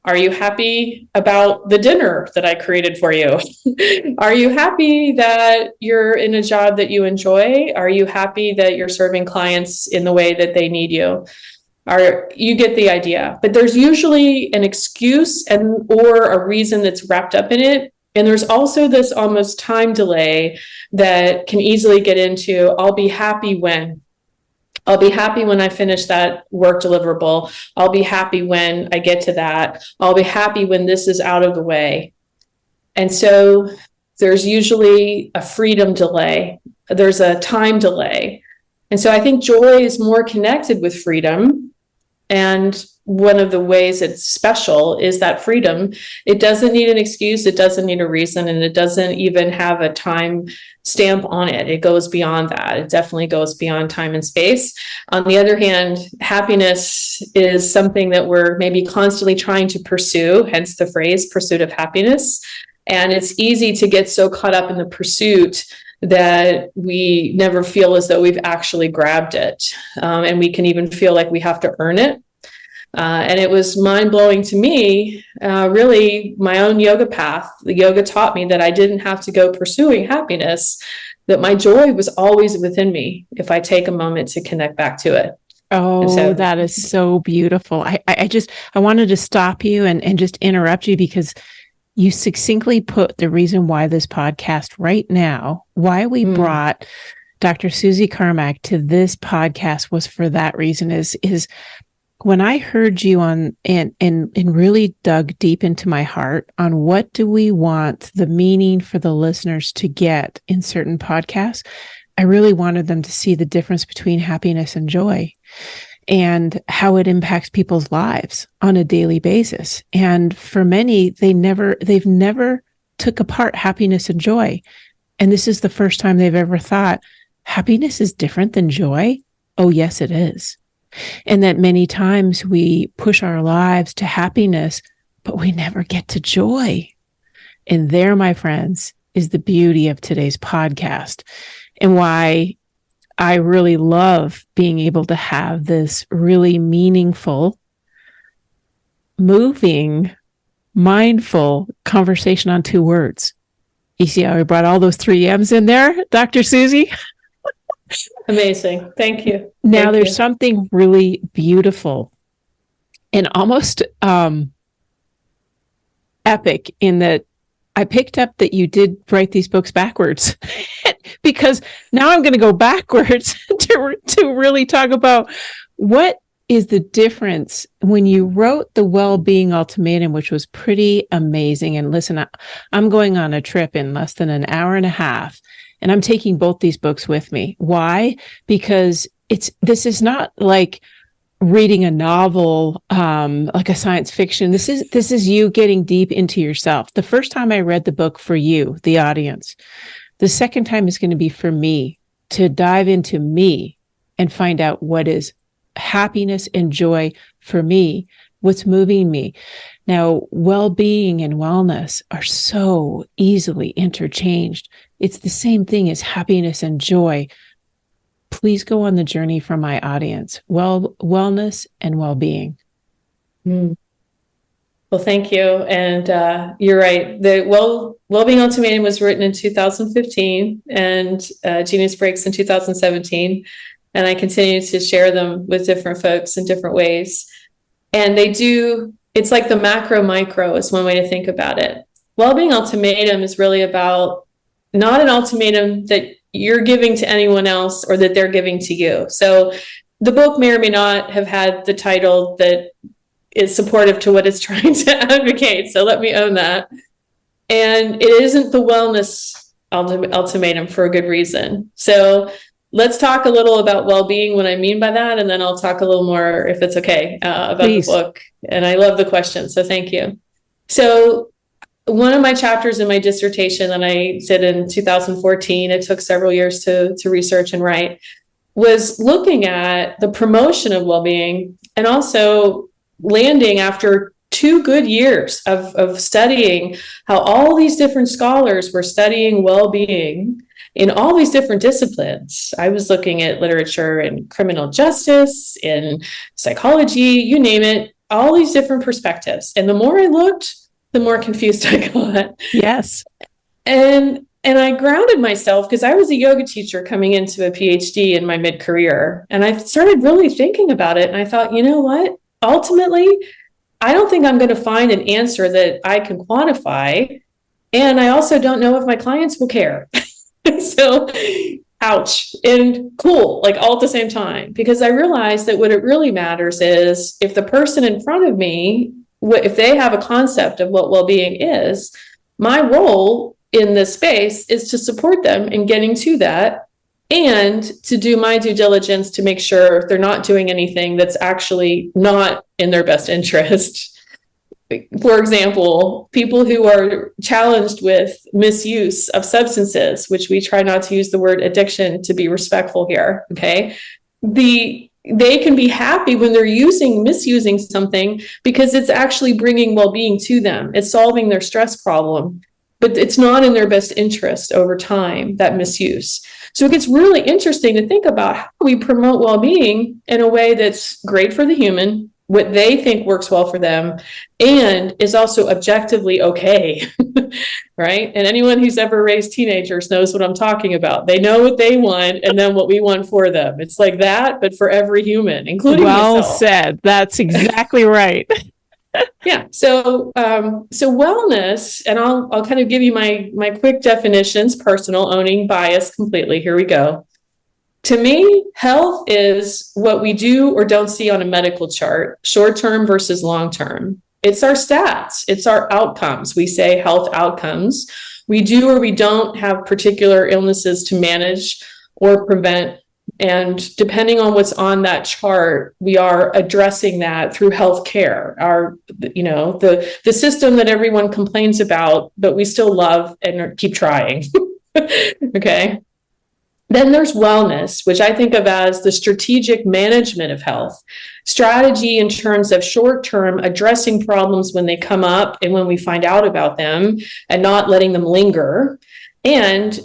Are you happy about the dinner that I created for you? Are you happy that you're in a job that you enjoy? Are you happy that you're serving clients in the way that they need you? You get the idea. But there's usually an excuse or a reason that's wrapped up in it. And there's also this almost time delay that can easily get into, I'll be happy when I finish that work deliverable. I'll be happy when I get to that. I'll be happy when this is out of the way. And so there's usually a freedom delay. There's a time delay. And so I think joy is more connected with freedom. And one of the ways it's special is that freedom. It doesn't need an excuse. It doesn't need a reason. And it doesn't even have a time stamp on it. It goes beyond that. It definitely goes beyond time and space. On the other hand, happiness is something that we're maybe constantly trying to pursue, hence the phrase pursuit of happiness. And it's easy to get so caught up in the pursuit that we never feel as though we've actually grabbed it. And we can even feel like we have to earn it. And it was mind-blowing to me, really my own yoga path. The yoga taught me that I didn't have to go pursuing happiness, that my joy was always within me if I take a moment to connect back to it. Oh, that is so beautiful. I wanted to stop you and just interrupt you because you succinctly put the reason why this podcast right now, why we brought Dr. Suzie Carmack to this podcast was for that reason is when I heard you on and really dug deep into my heart on what do we want the meaning for the listeners to get in certain podcasts, I really wanted them to see the difference between happiness and joy and how it impacts people's lives on a daily basis. And for many, they've never took apart happiness and joy. And this is the first time they've ever thought, happiness is different than joy? Oh, yes, it is. And that many times we push our lives to happiness, but we never get to joy. And there, my friends, is the beauty of today's podcast and why I really love being able to have this really meaningful, moving, mindful conversation on 2 words. You see how I brought all those 3 M's in there, Dr. Suzie? Amazing. Thank you. Now, there's something really beautiful and almost epic in that I picked up that you did write these books backwards because now I'm going to go backwards to really talk about what is the difference when you wrote the Well-Being Ultimatum, which was pretty amazing. And listen, I'm going on a trip in less than an hour and a half, and I'm taking both these books with me. Why? Because this is not like reading a novel, like a science fiction. This is you getting deep into yourself. The first time I read the book for you, the audience, the second time is going to be for me to dive into me and find out what is happiness and joy for me, what's moving me. Now, well-being and wellness are so easily interchanged. It's the same thing as happiness and joy. Please go on the journey for my audience. Wellness and well-being. Mm. Well, thank you. And you're right. The Well-Being Ultimatum was written in 2015 and Genius Breaks in 2017. And I continue to share them with different folks in different ways. And it's like the macro micro is one way to think about it. Well-Being Ultimatum is really about not an ultimatum that you're giving to anyone else or that they're giving to you. So the book may or may not have had the title that is supportive to what it's trying to advocate. So let me own that. And it isn't the wellness ultimatum for a good reason. So let's talk a little about well-being, what I mean by that, and then I'll talk a little more, if it's okay, about Please. The book. And I love the question, so thank you. So one of my chapters in my dissertation that I did in 2014, it took several years to research and write, was looking at the promotion of well-being and also landing after 2 good years of studying how all these different scholars were studying well-being in all these different disciplines. I was looking at literature in criminal justice, in psychology, you name it, all these different perspectives. And the more I looked, the more confused I got. Yes. And I grounded myself because I was a yoga teacher coming into a PhD in my mid-career. And I started really thinking about it. And I thought, you know what? Ultimately, I don't think I'm going to find an answer that I can quantify. And I also don't know if my clients will care. So, ouch, and cool, like all at the same time, because I realized that what it really matters is if the person in front of me, if they have a concept of what well-being is, my role in this space is to support them in getting to that and to do my due diligence to make sure they're not doing anything that's actually not in their best interest. For example, people who are challenged with misuse of substances, which we try not to use the word addiction to be respectful here, okay? They can be happy when they're misusing something because it's actually bringing well-being to them. It's solving their stress problem, but it's not in their best interest over time, that misuse. So it gets really interesting to think about how we promote well-being in a way that's great for the human, what they think works well for them, and is also objectively okay, right? And anyone who's ever raised teenagers knows what I'm talking about. They know what they want and then what we want for them. It's like that, but for every human, including well myself. Said. That's exactly right. Yeah. So wellness, and I'll kind of give you my quick definitions, personal, owning bias completely. Here we go. To me, health is what we do or don't see on a medical chart, short-term versus long-term. It's our stats. It's our outcomes. We say health outcomes. We do or we don't have particular illnesses to manage or prevent. And depending on what's on that chart, we are addressing that through healthcare, the system that everyone complains about, but we still love and keep trying. Okay. Then there's wellness, which I think of as the strategic management of health. Strategy in terms of short-term addressing problems when they come up and when we find out about them and not letting them linger, and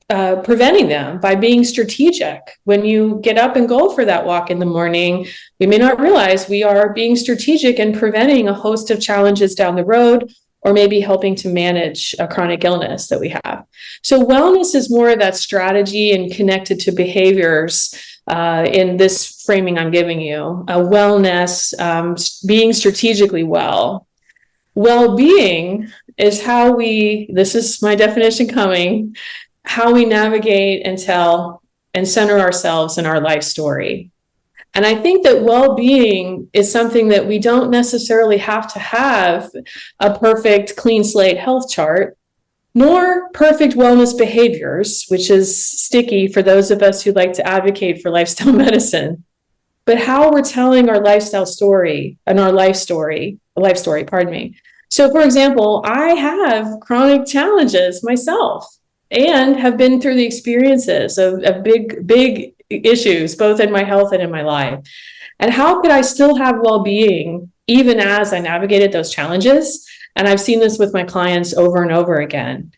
preventing them by being strategic. When you get up and go for that walk in the morning, we may not realize we are being strategic and preventing a host of challenges down the road, or maybe helping to manage a chronic illness that we have. So wellness is more of that strategy and connected to behaviors in this framing I'm giving you. Wellness, being strategically well. Well-being is how this is my definition coming, how we navigate and tell and center ourselves in our life story. And I think that well-being is something that we don't necessarily have to have a perfect clean slate health chart, nor perfect wellness behaviors, which is sticky for those of us who like to advocate for lifestyle medicine. but how we're telling our lifestyle story and our life story, pardon me. So, for example, I have chronic challenges myself and have been through the experiences of big issues, both in my health and in my life. And how could I still have well-being even as I navigated those challenges? And I've seen this with my clients over and over again.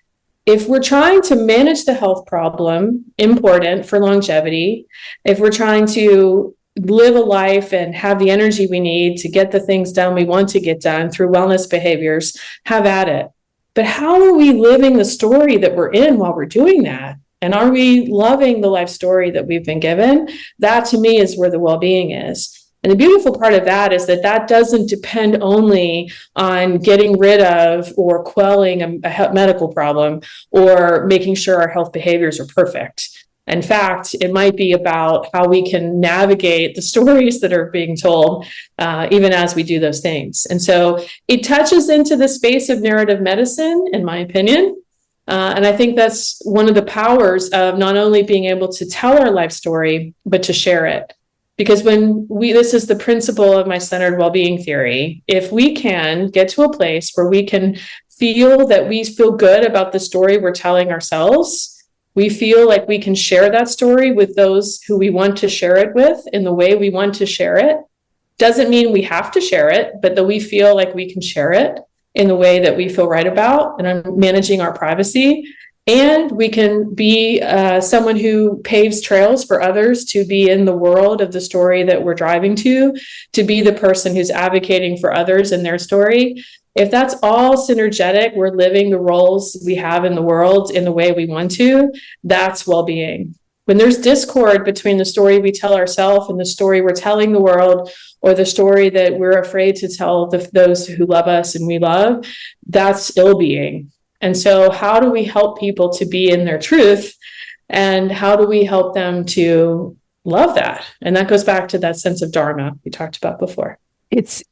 If we're trying to manage the health problem, important for longevity, if we're trying to live a life and have the energy we need to get the things done we want to get done through wellness behaviors, have at it. But how are we living the story that we're in while we're doing that? And are we loving the life story that we've been given? That to me is where the well-being is. And the beautiful part of that is that doesn't depend only on getting rid of or quelling a medical problem or making sure our health behaviors are perfect. In fact, it might be about how we can navigate the stories that are being told, even as we do those things. And so it touches into the space of narrative medicine, in my opinion. And I think that's one of the powers of not only being able to tell our life story, but to share it. Because this is the principle of my centered well-being theory. If we can get to a place where we can feel that we feel good about the story we're telling ourselves, we feel like we can share that story with those who we want to share it with in the way we want to share it. Doesn't mean we have to share it, but that we feel like we can share it in the way that we feel right about, and I'm managing our privacy. And we can be someone who paves trails for others to be in the world of the story that we're driving to be the person who's advocating for others in their story. If that's all synergetic, we're living the roles we have in the world in the way we want to, that's well-being. When there's discord between the story we tell ourselves and the story we're telling the world, or the story that we're afraid to tell those who love us and we love, that's ill-being. And so how do we help people to be in their truth? And how do we help them to love that? And that goes back to that sense of dharma we talked about before. It's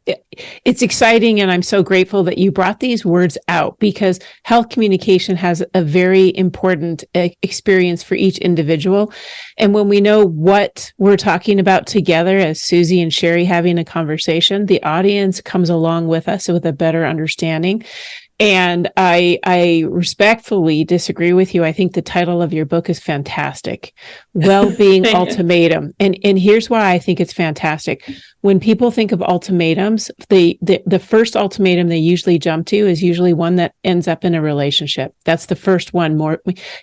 exciting, and I'm so grateful that you brought these words out, because health communication has a very important experience for each individual. And when we know what we're talking about together, as Suzie and Sherry having a conversation, the audience comes along with us with a better understanding. And I respectfully disagree with you. I think the title of your book is fantastic. Well-being ultimatum. And here's why I think it's fantastic. When people think of ultimatums, the first ultimatum they usually jump to is usually one that ends up in a relationship. That's the first one.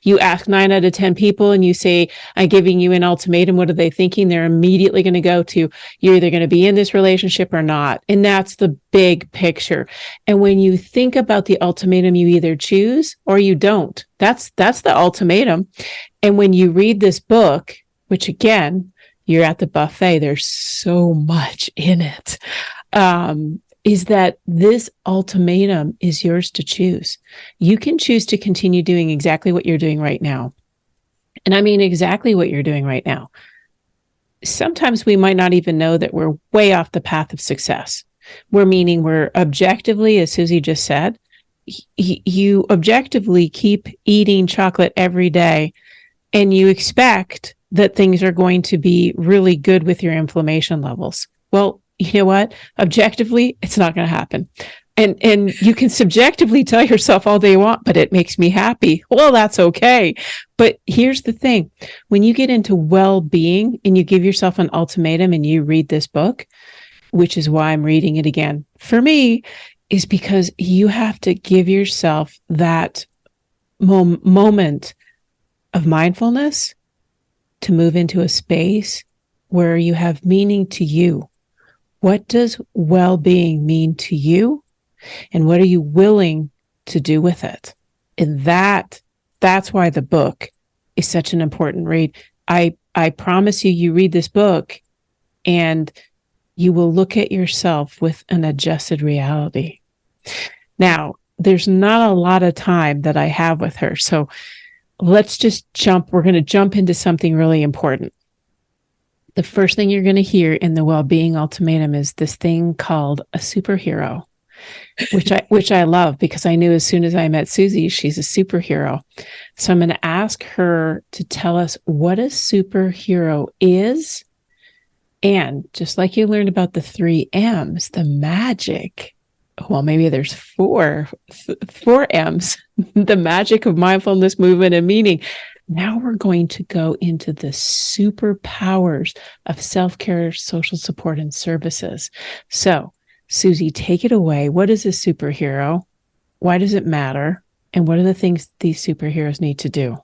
You ask 9 out of 10 people and you say, I'm giving you an ultimatum. What are they thinking? They're immediately going to go to, you're either going to be in this relationship or not. And that's the big picture. And when you think about the ultimatum, you either choose or you don't. That's the ultimatum. And when you read this book, which again, you're at the buffet, there's so much in it, is that this ultimatum is yours to choose. You can choose to continue doing exactly what you're doing right now. And I mean exactly what you're doing right now. Sometimes we might not even know that we're way off the path of success. We're objectively, as Suzie just said, you objectively keep eating chocolate every day and you expect that things are going to be really good with your inflammation levels. Well, you know what? Objectively, it's not going to happen. And you can subjectively tell yourself all day you want, but it makes me happy. Well, that's okay. But here's the thing. When you get into well-being and you give yourself an ultimatum and you read this book, which is why I'm reading it again, for me, is because you have to give yourself that moment of mindfulness to move into a space where you have meaning to you. What does well-being mean to you? And what are you willing to do with it? And that's why the book is such an important read. I promise you read this book and you will look at yourself with an adjusted reality. Now, there's not a lot of time that I have with her, so let's just jump. We're going to jump into something really important. The first thing you're going to hear in the well-being ultimatum is this thing called a superhero, which I love because I knew as soon as I met Suzie, she's a superhero. So I'm going to ask her to tell us what a superhero is And just like you learned about the 3 M's, the magic, well, maybe there's four M's, the magic of mindfulness, movement, and meaning. Now we're going to go into the superpowers of self-care, social support, and services. So, Suzie, take it away. What is a superhero? Why does it matter? And what are the things these superheroes need to do?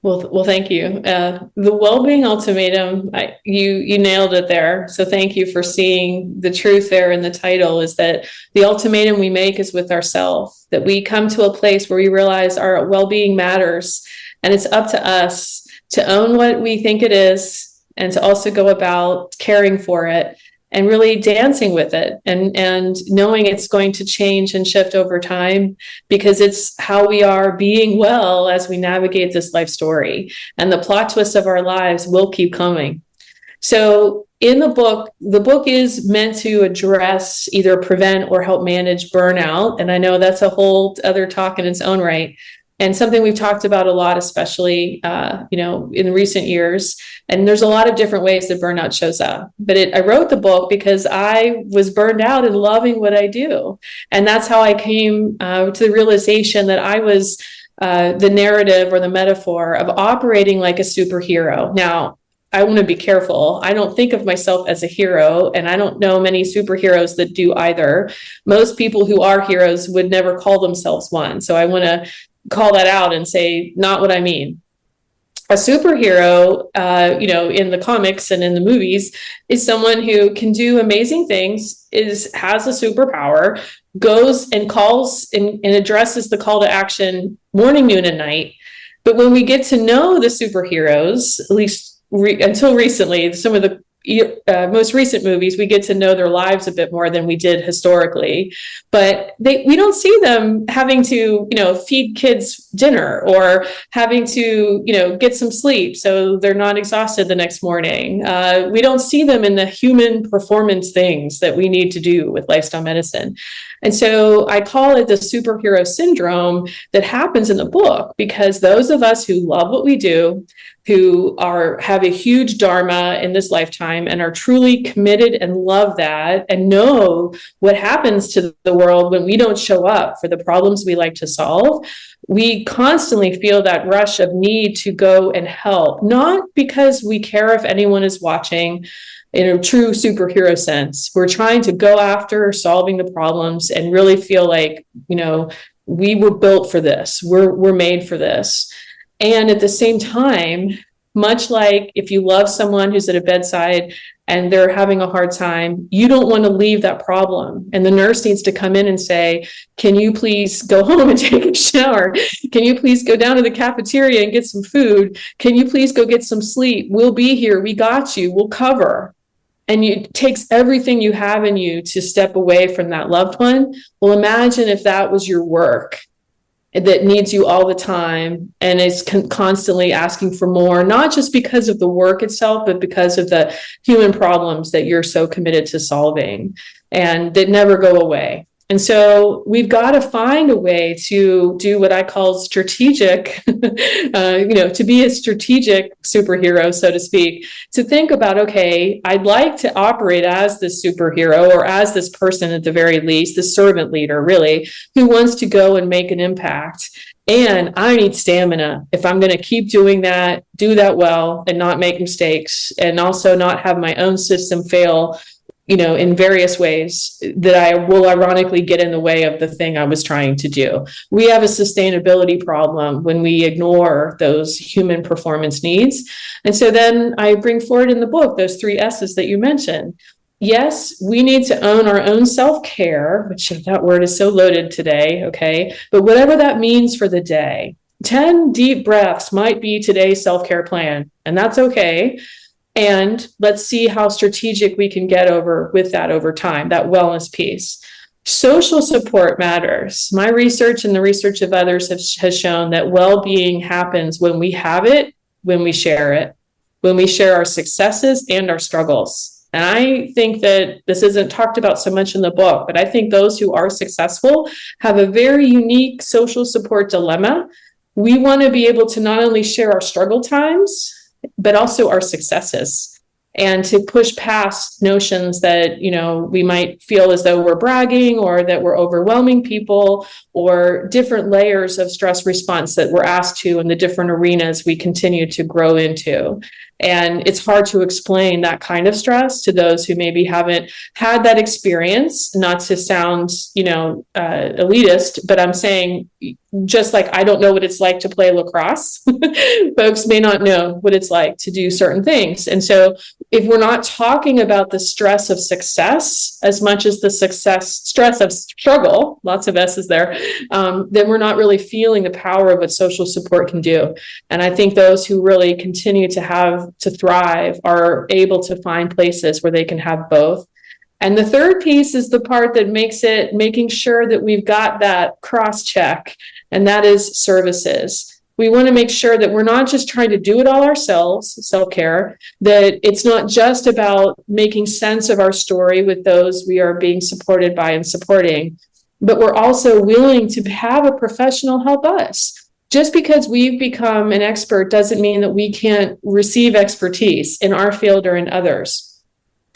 Well, thank you. The well-being ultimatum, you nailed it there. So thank you for seeing the truth there in the title, is that the ultimatum we make is with ourselves, that we come to a place where we realize our well-being matters, and it's up to us to own what we think it is and to also go about caring for it and really dancing with it, and knowing it's going to change and shift over time, because it's how we are being well as we navigate this life story. And the plot twists of our lives will keep coming. So in the book is meant to address, either prevent or help manage burnout. And I know that's a whole other talk in its own right, and something we've talked about a lot, especially in recent years. And there's a lot of different ways that burnout shows up. But I wrote the book because I was burned out in loving what I do. And that's how I came to the realization that I was the narrative or the metaphor of operating like a superhero. Now, I want to be careful. I don't think of myself as a hero, and I don't know many superheroes that do either. Most people who are heroes would never call themselves one. So I want to call that out and say, not what I mean. A superhero, in the comics and in the movies, is someone who can do amazing things, has a superpower, goes and calls and addresses the call to action morning, noon, and night. But when we get to know the superheroes, at least until recently, some of the most recent movies, we get to know their lives a bit more than we did historically. But we don't see them having to, feed kids dinner, or having to, get some sleep so they're not exhausted the next morning. We don't see them in the human performance things that we need to do with lifestyle medicine. And so I call it the superhero syndrome that happens in the book, because those of us who love what we do, who have a huge dharma in this lifetime and are truly committed and love that, and know what happens to the world when we don't show up for the problems we like to solve, we constantly feel that rush of need to go and help, not because we care if anyone is watching in a true superhero sense. We're trying to go after solving the problems and really feel like, we were built for this. We're made for this. And at the same time, much like if you love someone who's at a bedside and they're having a hard time, you don't want to leave that problem. And the nurse needs to come in and say, can you please go home and take a shower? Can you please go down to the cafeteria and get some food? Can you please go get some sleep? We'll be here. We got you. We'll cover. And it takes everything you have in you to step away from that loved one. Well, imagine if that was your work, that needs you all the time and is constantly asking for more, not just because of the work itself, but because of the human problems that you're so committed to solving and that never go away. And so we've got to find a way to do what I call strategic, to be a strategic superhero, so to speak, to think about, okay, I'd like to operate as this superhero, or as this person at the very least, the servant leader, really, who wants to go and make an impact. And I need stamina if I'm going to keep doing that, do that well, and not make mistakes, and also not have my own system fail, in various ways that I will ironically get in the way of the thing I was trying to do. We have a sustainability problem when we ignore those human performance needs. And so then I bring forward in the book those 3 S's that you mentioned. Yes, we need to own our own self-care, which that word is so loaded today, okay? But whatever that means for the day, 10 deep breaths might be today's self-care plan, and that's okay. And let's see how strategic we can get with that over time, that wellness piece. Social support matters. My research and the research of others has shown that well-being happens when we have it, when we share our successes and our struggles. And I think that this isn't talked about so much in the book, but I think those who are successful have a very unique social support dilemma. We want to be able to not only share our struggle times, but also our successes. and to push past notions that, we might feel as though we're bragging or that we're overwhelming people, or different layers of stress response that we're asked to in the different arenas we continue to grow into. And it's hard to explain that kind of stress to those who maybe haven't had that experience. Not to sound, elitist, but I'm saying, just like I don't know what it's like to play lacrosse, folks may not know what it's like to do certain things. And so if we're not talking about the stress of success as much as the stress of struggle, lots of S's there, then we're not really feeling the power of what social support can do. And I think those who really continue to thrive are able to find places where they can have both. And the third piece is the part that making sure that we've got that cross check, and that is services. We want to make sure that we're not just trying to do it all ourselves, self-care, that it's not just about making sense of our story with those we are being supported by and supporting, but we're also willing to have a professional help us. Just because we've become an expert doesn't mean that we can't receive expertise in our field or in others.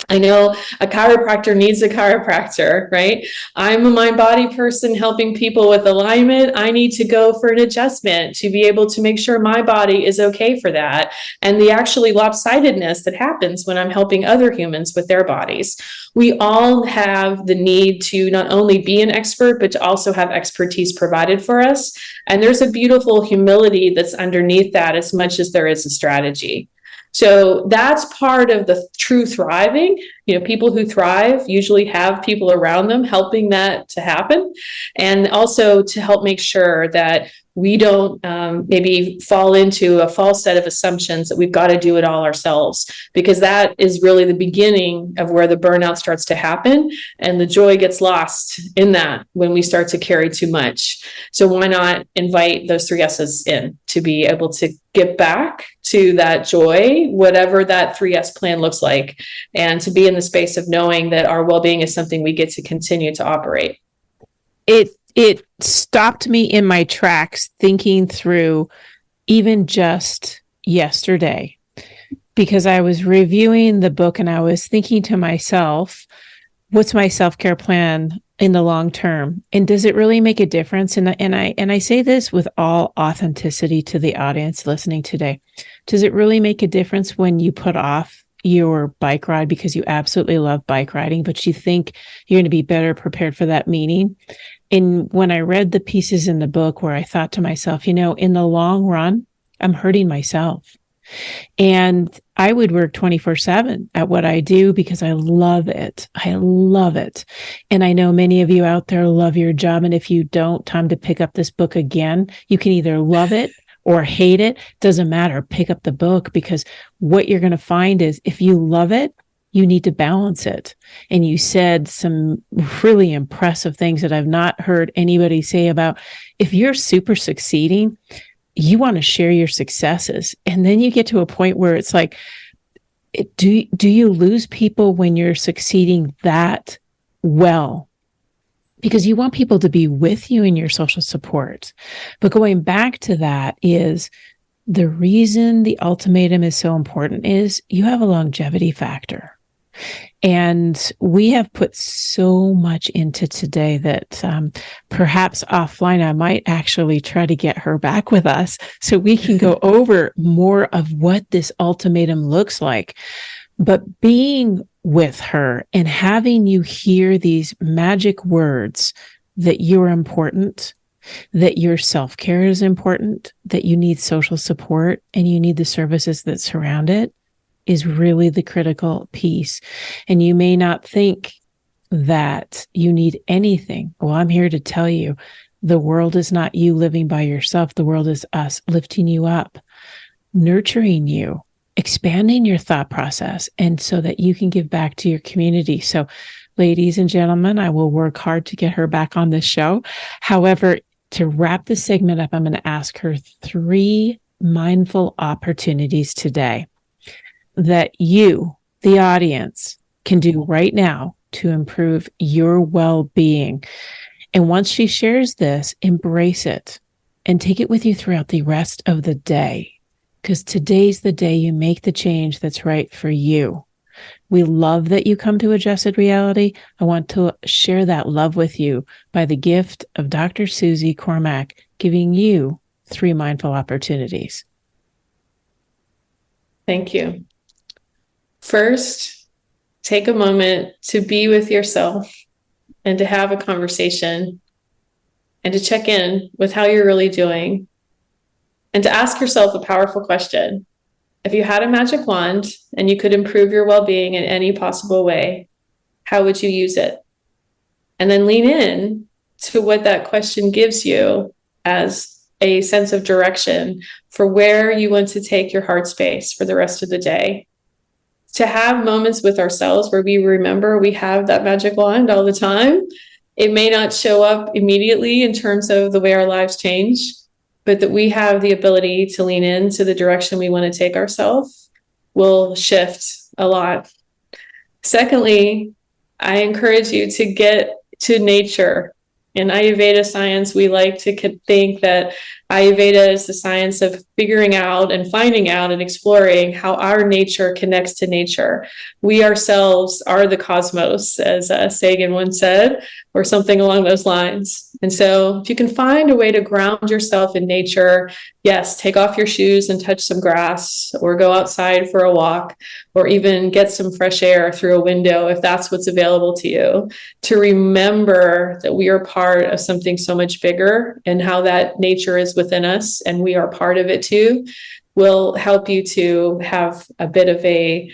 I know a chiropractor needs a chiropractor, right? I'm a mind-body person helping people with alignment. I need to go for an adjustment to be able to make sure my body is okay for that. And the actually lopsidedness that happens when I'm helping other humans with their bodies. We all have the need to not only be an expert, but to also have expertise provided for us. And there's a beautiful humility that's underneath that as much as there is a strategy. So that's part of the true thriving. People who thrive usually have people around them helping that to happen, and also to help make sure that we don't maybe fall into a false set of assumptions that we've got to do it all ourselves, because that is really the beginning of where the burnout starts to happen, and the joy gets lost in that when we start to carry too much. So why not invite those 3 S's in to be able to get back to that joy, whatever that 3S plan looks like, and to be in the space of knowing that our well-being is something we get to continue to operate. It stopped me in my tracks thinking through even just yesterday, because I was reviewing the book and I was thinking to myself, what's my self-care plan in the long term? And does it really make a difference? And I say this with all authenticity to the audience listening today. Does it really make a difference when you put off your bike ride because you absolutely love bike riding, but you think you're going to be better prepared for that meeting? And when I read the pieces in the book where I thought to myself, in the long run, I'm hurting myself. And I would work 24/7 at what I do because I love it. I love it. And I know many of you out there love your job. And if you don't, time to pick up this book again. You can either love it or hate it. Doesn't matter. Pick up the book, because what you're going to find is if you love it, you need to balance it. And you said some really impressive things that I've not heard anybody say about, if you're super succeeding, you want to share your successes. And then you get to a point where it's like, do you lose people when you're succeeding that well? Because you want people to be with you in your social support. But going back to that is the reason the ultimatum is so important is you have a longevity factor. And we have put so much into today that perhaps offline, I might actually try to get her back with us so we can go over more of what this ultimatum looks like. But being with her and having you hear these magic words that you're important, that your self-care is important, that you need social support and you need the services that surround it, is really the critical piece. And you may not think that you need anything. Well, I'm here to tell you, the world is not you living by yourself. The world is us lifting you up, nurturing you, expanding your thought process, and so that you can give back to your community. So, ladies and gentlemen, I will work hard to get her back on this show. However, to wrap this segment up, I'm going to ask her 3 mindful opportunities today that you, the audience, can do right now to improve your well-being. And once she shares this, embrace it and take it with you throughout the rest of the day, because today's the day you make the change that's right for you. We love that you come to Adjusted Reality. I want to share that love with you by the gift of Dr. Suzie Carmack giving you 3 mindful opportunities. Thank you. First, take a moment to be with yourself and to have a conversation and to check in with how you're really doing and to ask yourself a powerful question. If you had a magic wand and you could improve your well-being in any possible way, how would you use it? And then lean in to what that question gives you as a sense of direction for where you want to take your heart space for the rest of the day. To have moments with ourselves where we remember we have that magic wand all the time. It may not show up immediately in terms of the way our lives change, but that we have the ability to lean into the direction we want to take ourselves will shift a lot. Secondly, I encourage you to get to nature. In Ayurveda science, we like to think that Ayurveda is the science of figuring out and finding out and exploring how our nature connects to nature. We ourselves are the cosmos, as Sagan once said, or something along those lines. And so if you can find a way to ground yourself in nature, yes, take off your shoes and touch some grass, or go outside for a walk, or even get some fresh air through a window if that's what's available to you, to remember that we are part of something so much bigger, and how that nature is within us and we are part of it too, will help you to have a bit of a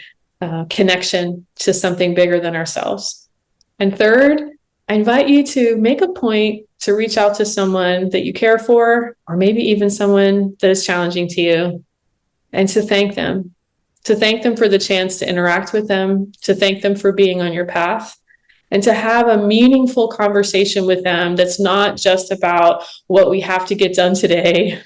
connection to something bigger than ourselves. And third, I invite you to make a point to reach out to someone that you care for, or maybe even someone that is challenging to you, and to thank them for the chance to interact with them, to thank them for being on your path, and to have a meaningful conversation with them that's not just about what we have to get done today,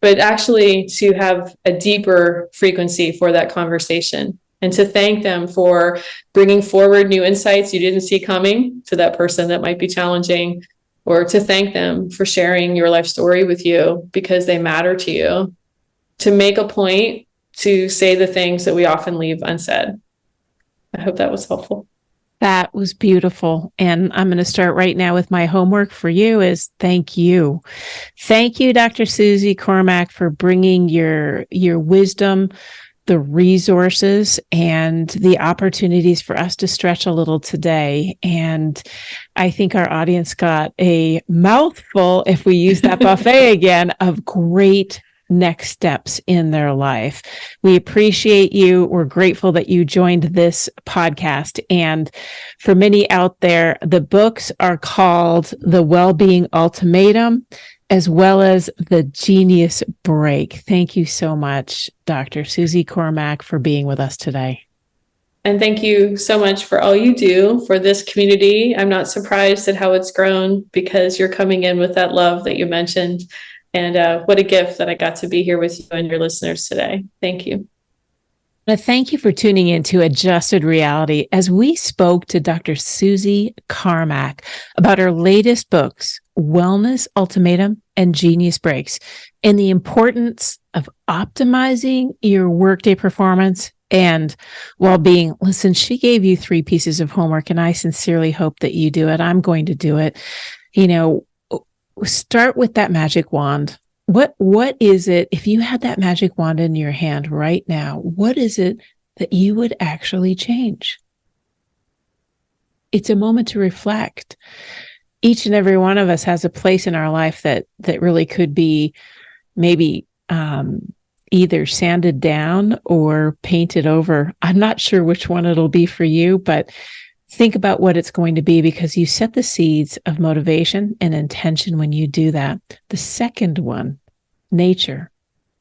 but actually to have a deeper frequency for that conversation, and to thank them for bringing forward new insights you didn't see coming to that person that might be challenging, or to thank them for sharing your life story with you because they matter to you. To make a point to say the things that we often leave unsaid. I hope that was helpful. That was beautiful. And I'm going to start right now with my homework for you is thank you. Thank you, Dr. Suzie Carmack, for bringing your wisdom, the resources, and the opportunities for us to stretch a little today. And I think our audience got a mouthful, if we use that buffet again, of great next steps in their life. We appreciate you. We're grateful that you joined this podcast. And for many out there, the books are called The Wellbeing Ultimatum, as well as The Genius Break. Thank you so much, Dr. Suzie Carmack, for being with us today. And thank you so much for all you do for this community. I'm not surprised at how it's grown because you're coming in with that love that you mentioned. And what a gift that I got to be here with you and your listeners today. Thank you. Thank you for tuning in to Adjusted Reality as we spoke to Dr. Suzie Carmack about her latest books, Wellness Ultimatum and Genius Breaks, and the importance of optimizing your workday performance and well-being. Listen, she gave you 3 pieces of homework, and I sincerely hope that you do it. I'm going to do it. Start with that magic wand. What is it, if you had that magic wand in your hand right now, what is it that you would actually change? It's a moment to reflect. Each and every one of us has a place in our life that really could be maybe either sanded down or painted over. I'm not sure which one it'll be for you, but think about what it's going to be, because you set the seeds of motivation and intention when you do that. The second one, nature.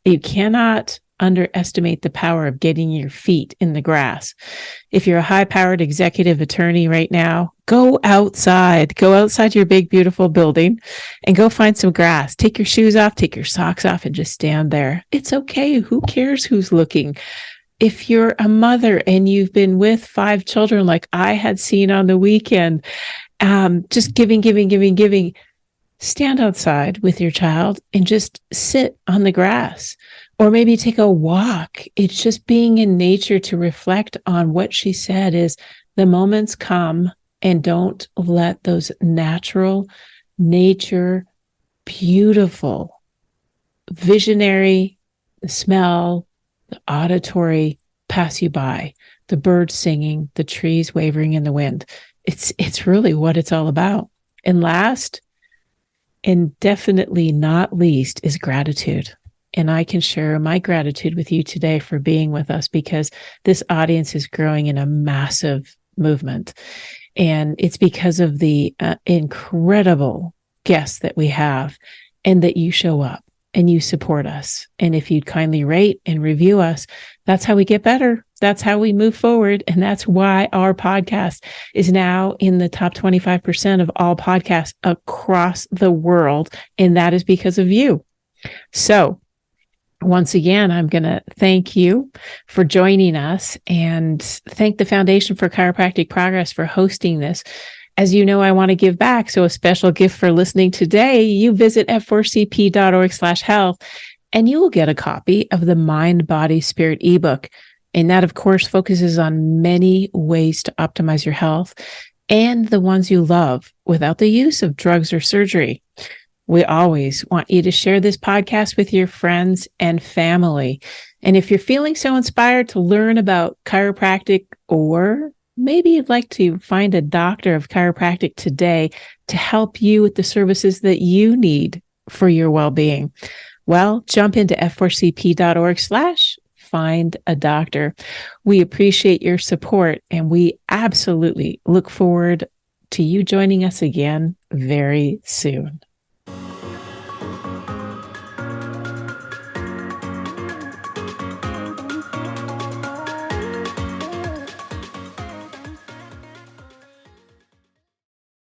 You cannot underestimate the power of getting your feet in the grass. If you're a high-powered executive attorney right now, go outside your big, beautiful building and go find some grass. Take your shoes off, take your socks off, and just stand there. It's okay. Who cares who's looking? If you're a mother and you've been with 5 children, like I had seen on the weekend, just giving, stand outside with your child and just sit on the grass or maybe take a walk. It's just being in nature to reflect on what she said is the moments come, and don't let those natural nature, beautiful, visionary, the smell, the auditory pass you by, the birds singing, the trees wavering in the wind. It's really what it's all about. And last, and definitely not least, is gratitude. And I can share my gratitude with you today for being with us, because this audience is growing in a massive movement. And it's because of the incredible guests that we have, and that you show up and you support us. And if you'd kindly rate and review us, that's how we get better. That's how we move forward. And that's why our podcast is now in the top 25% of all podcasts across the world. And that is because of you. So once again, I'm going to thank you for joining us, and thank the Foundation for Chiropractic Progress for hosting this. As you know, I want to give back. So a special gift for listening today, you visit f4cp.org/health, and you will get a copy of the Mind, Body, Spirit ebook. And that, of course, focuses on many ways to optimize your health and the ones you love without the use of drugs or surgery. We always want you to share this podcast with your friends and family. And if you're feeling so inspired to learn about chiropractic, or maybe you'd like to find a doctor of chiropractic today to help you with the services that you need for your well-being, well, jump into f4cp.org/find a doctor. We appreciate your support, and we absolutely look forward to you joining us again very soon.